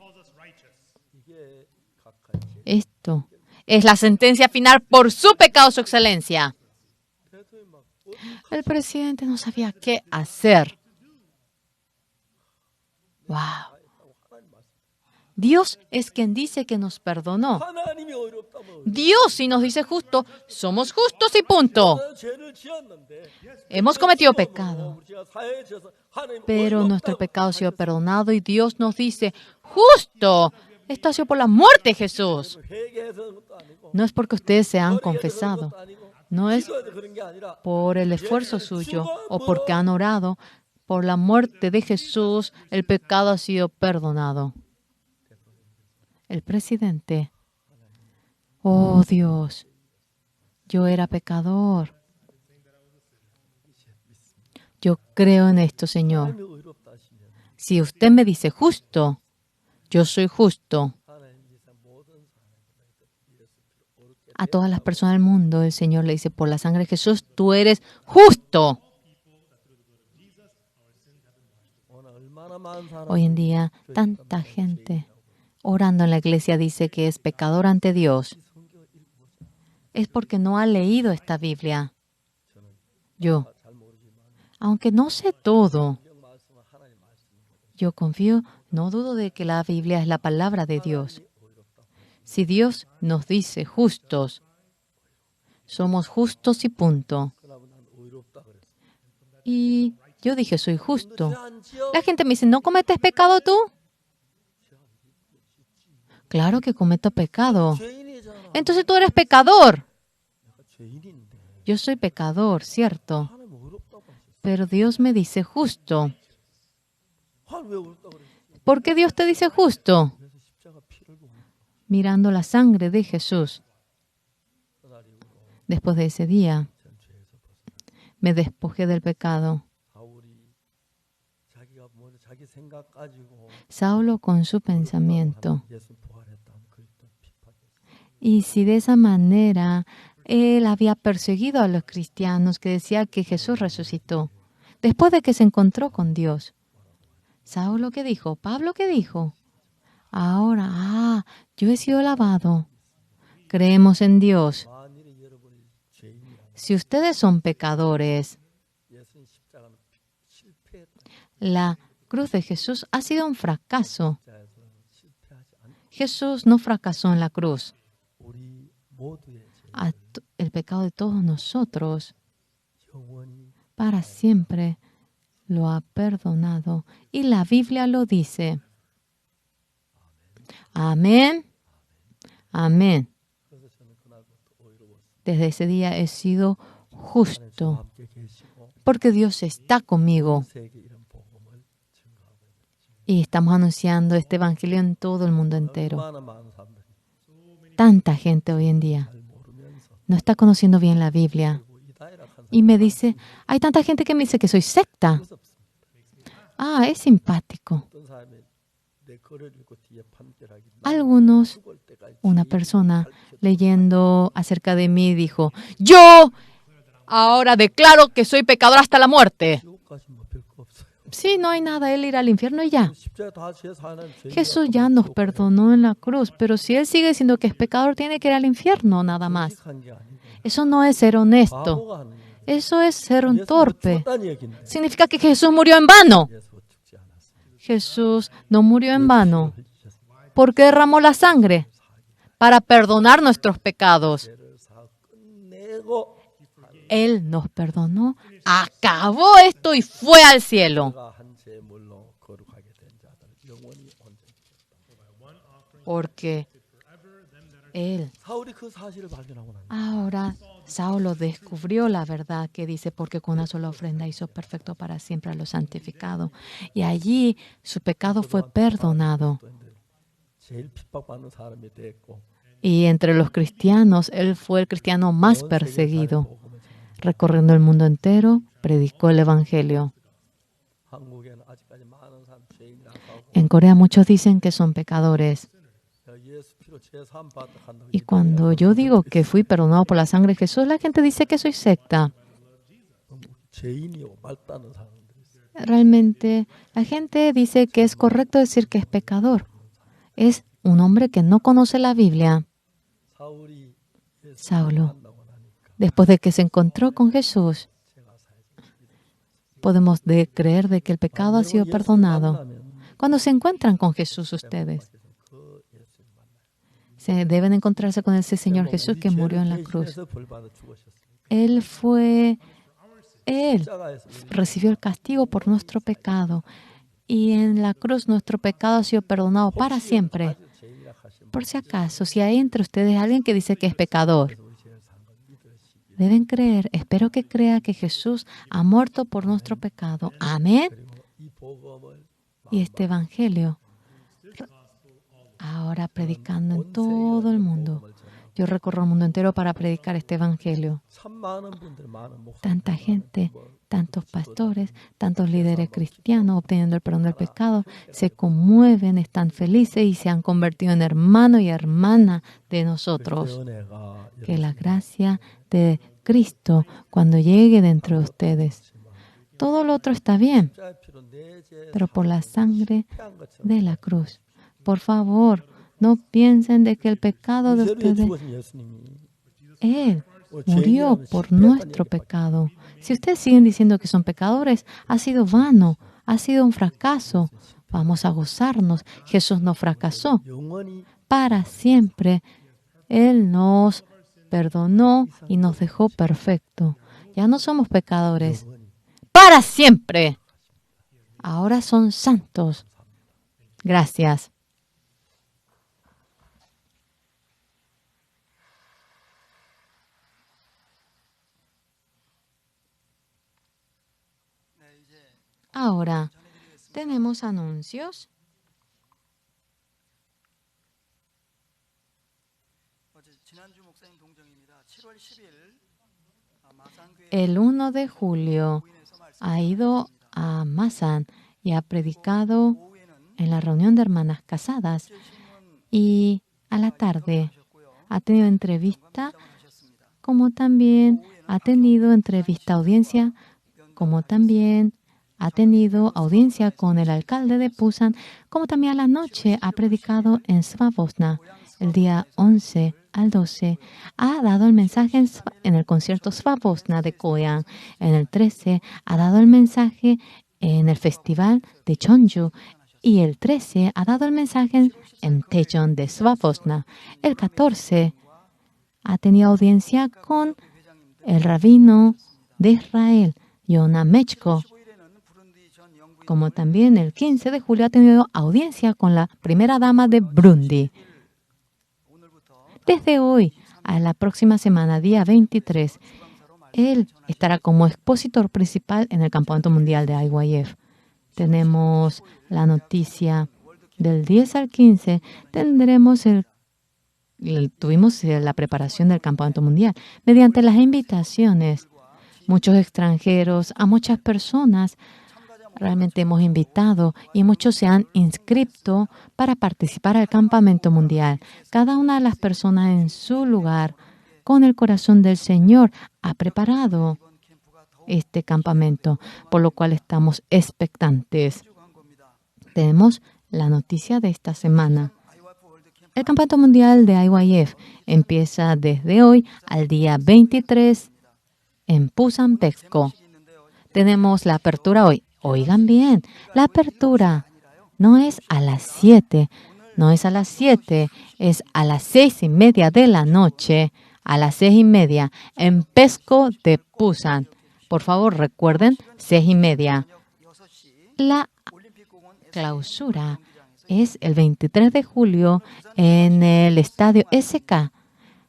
이게 각하의 죄. Esto es la sentencia final por su pecado, Su Excelencia. 대통령이 막 El presidente no sabía qué hacer. Wow. Dios es quien dice que nos perdonó. 하나님이 의롭다면 Dios, si nos dice justo, somos justos y punto. 죄를 지었는데 Hemos cometido pecado, 우리가 사회에 지어서 하나님 pero nuestro pecado ha sido perdonado y Dios nos dice, justo, esto ha sido por la muerte de Jesús. 회개해서 그런 것도 아니고 No es porque ustedes se han 머리에서 그런 confesado, 것도 아니고 no es 기도해서 그런 게 아니라 por el esfuerzo suyo o porque han orado. Por la muerte de Jesús, el pecado ha sido perdonado. El presidente, oh Dios, yo era pecador. Yo creo en esto, Señor. 하나님이 의롭다 하시면 Si usted me dice justo, yo soy justo. 하나님 이제 모든 A todas las personas del mundo, el Señor le dice, por la sangre de Jesús, tú eres justo. 오늘 얼마나 많은 사람 Hoy en día, tanta gente orando en la iglesia dice que es pecador ante Dios. Es porque no ha leído esta Biblia. Yo, aunque no sé todo, yo confío, no dudo de que la Biblia es la palabra de Dios. Si Dios nos dice justos, somos justos y punto. Y yo dije, soy justo. La gente me dice, ¿no cometes pecado tú? Claro que cometo pecado. 죄인이잖아. Entonces tú eres pecador. 죄인인데 Yo soy pecador, cierto. 하나님 의롭다고 하셨어. Pero Dios me dice justo. 하나님 왜 의롭다고 그랬어? ¿Por qué Dios te dice justo? 그래서 십자가 피를 보고 Mirando la sangre de Jesús. 그날 이후로 Después de ese día, 전 죄에서 벗어. me despojé del pecado. 바울이 자기가 뭐 자기 생각 가지고 Saulo con su pensamiento. 예수 부활했다는 그리스도 비판했어. Y si de esa manera él había perseguido a los cristianos que decía que Jesús resucitó, después de que se encontró con Dios. Saulo, ¿qué dijo? Pablo, ¿qué dijo? Ahora, yo he sido lavado. Creemos en Dios. 만일에 여러분이 죄인이야. Si ustedes son pecadores, 예수님 십자가는 실패했다. la cruz de Jesús ha sido un fracaso. 십자에서 실패하지 않고 Jesús no fracasó en la cruz. 우리 모두의 죄 El pecado de todos nosotros 영원히 para siempre lo ha perdonado. Y la Biblia lo dice. Amén. Amén. 그래서 저는 그날부터 의로웠어요. Desde ese día he sido 하나님 justo 함께 계시고 porque Dios está conmigo 세계 이런 복음을 증거하고 있는 y estamos anunciando este evangelio en todo el mundo entero. 얼마나 많은 사람들이 Tanta gente hoy en día 잘 모르면서 no está conociendo bien la Biblia 그리고 이다이락한 y me dice, hay tanta gente que me dice que soy secta. 무섭습니다. Ah, es simpático. 어떤 사람이 내 글을 읽고 뒤에 판결하기 Algunos, 죽을 때까지 una 죄인이 persona 가르쳐주고 leyendo acerca de mí dijo, yo ahora declaro que soy pecador hasta la muerte. 지옥까지 뭐 별거 없어요. Sí, no hay nada, él irá al infierno y ya. 십자가 다 죄에서 하나님 죄인 Jesús ya nos perdonó en la cruz, pero si él sigue diciendo que es pecador, tiene que ir al infierno nada más. 한 게 아니고 Eso no es ser honesto, 바보가 하는 거예요. eso es ser un 예수 torpe. 죽었다는 얘기인데 Significa que Jesús murió en vano. 예수 죽지 않았어요. Jesús no murió en vano. 흘리셨어요. ¿Por qué derramó la sangre? Para perdonar nuestros pecados. 죄를 사 끝내고 Él nos perdonó, acabó esto y fue al cielo. 내가 한 제물로 거룩하게 된 자들 영원히 온전히 Porque Él, 사울이 그 사실을 발견하고 나니 ahora Saulo descubrió la verdad que dice, porque con una sola ofrenda hizo perfecto para siempre a los santificados. Y allí su pecado fue perdonado. 제일 핍박받는 사람이 됐고 Y entre los cristianos, Él fue el cristiano más perseguido. Recorriendo el mundo entero, predicó el Evangelio. 한국에는 아직까지 많은 사람 죄인이라고 하고 En Corea muchos dicen que son pecadores. 예수 피로 죄 사함 받다 한다고 Y cuando yo digo que fui perdonado por la sangre de Jesús, la gente dice que soy secta. 죄인이요 맑다는 사람들이 있어요. Realmente la gente dice que es correcto decir que es pecador. Es un hombre que no conoce la Biblia. 사울이 예수 Saulo, 만나고 나니까 después de que se encontró con Jesús, podemos creer de que el pecado ha sido perdonado. Cuando se encuentran con Jesús ustedes, 그 se deben encontrarse con ese Señor 뭐 Jesús 우리 que murió 죄를 en la cruz. 대신해서 벌 받아 죽으셨으니까. Él 십자가에서 우리 recibió el castigo por nuestro pecado. Y en la cruz nuestro pecado ha sido perdonado para siempre. 아주 죄인 약하신 Por si acaso, si hay entre ustedes alguien que dice que es pecador, 우리 죄를 산 걸 믿으시기. deben creer, espero que crea que Jesús ha muerto por nuestro pecado. Amén. 그리고 이 복음을 Y este evangelio, ahora predicando en todo el mundo. Yo recorro el mundo entero para predicar este evangelio. 참 많은 분들, 많은 목사님들, Tanta gente, tantos pastores, tantos líderes cristianos obteniendo el perdón del pecado, se conmueven, están felices y se han convertido en hermano y hermana de nosotros. 은혜가 Que la gracia de Cristo cuando llegue dentro de ustedes. Todo lo otro está bien, 십자가의 피로 내 죄 pero por la sangre 한 것처럼 de la cruz. Por favor, no piensen de que el pecado de 우리 죄를 ustedes, 죽으신 예수님이 Él murió por nuestro pecado. Si ustedes siguen diciendo que son pecadores, ha sido vano, ha sido un fracaso. Vamos a gozarnos. Jesús no fracasó. 영원히 Para siempre, Él nos perdonó y nos dejó perfecto. Ya no somos pecadores. Para siempre. Ahora son santos. Gracias. Ahora tenemos anuncios. 지난주 목사님 동정입니다. 7월 10일 마산교회 El 1 de julio ha ido a Masan y ha predicado en la reunión de hermanas casadas. Y a la tarde ha tenido entrevista, como también ha tenido entrevista audiencia, como también ha tenido audiencia con el alcalde de Pusan, como también a la noche ha predicado en Svabosna. El día 11 al 12 ha dado el mensaje en el concierto Svabosna de Koyan. En el 13 ha dado el mensaje en el festival de Cheonju. Y el 13 ha dado el mensaje en Daejeon de Svabosna. El 14 ha tenido audiencia con el rabino de Israel, Yonah Mechko. Como también el 15 de julio ha tenido audiencia con la primera dama de Burundi. Desde hoy a la próxima semana, día 23, él estará como expositor principal en el Campamento Mundial de IYF. Tenemos la noticia del 10 al 15, tuvimos la preparación del Campamento Mundial. Mediante las invitaciones, muchos extranjeros, a muchas personas, realmente hemos invitado y muchos se han inscrito para participar al Campamento Mundial. Cada una de las personas en su lugar, con el corazón del Señor, ha preparado este campamento, por lo cual estamos expectantes. Tenemos la noticia de esta semana. El Campamento Mundial de IYF empieza desde hoy al día 23 en Pusan, Pexco. Tenemos la apertura hoy. Oigan bien, la apertura no es a las 7, no es a las 7, es a las 6:30 de la noche, a las 6:30 en Pexco de Pusan. Por favor, recuerden, 6:30. La clausura es el 23 de julio en el estadio SK.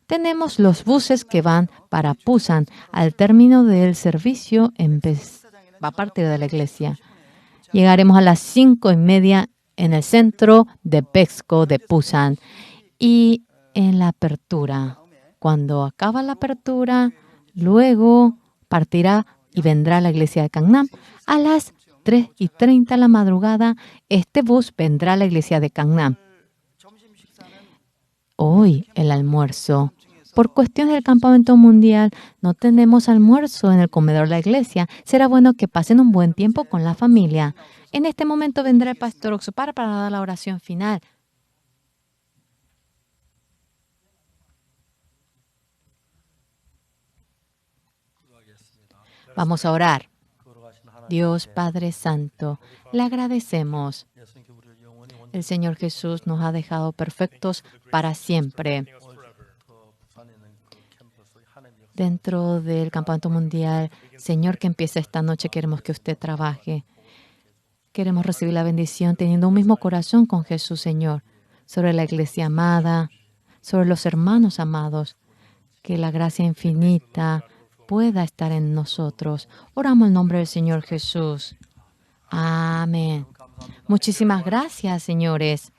Tenemos los buses que van para Pusan. Al término del servicio va a partir de la iglesia. Llegaremos a las 5:30 en el centro de Pexco de Pusan. Y en la apertura, cuando acaba la apertura, luego partirá y vendrá a la iglesia de Gangnam. A las 3:30 de la madrugada, este bus vendrá a la iglesia de Gangnam. Hoy el almuerzo. Por cuestiones del Campamento Mundial, no tenemos almuerzo en el comedor de la iglesia. Será bueno que pasen un buen tiempo con la familia. En este momento vendrá el pastor Oxupar para dar la oración final. Vamos a orar. Dios Padre Santo, le agradecemos El Señor Jesús nos ha dejado perfectos para siempre. 더 부산에 있는 그 캠퍼스 하나님 역사 Dentro del campamento mundial, Señor, que empieza esta noche, queremos que usted trabaje. Queremos recibir la bendición teniendo un mismo corazón con Jesús, Señor, sobre la iglesia amada, sobre los hermanos amados, que la gracia infinita pueda estar en nosotros. Oramos en nombre del Señor Jesús. Amén. Muchísimas gracias, señores.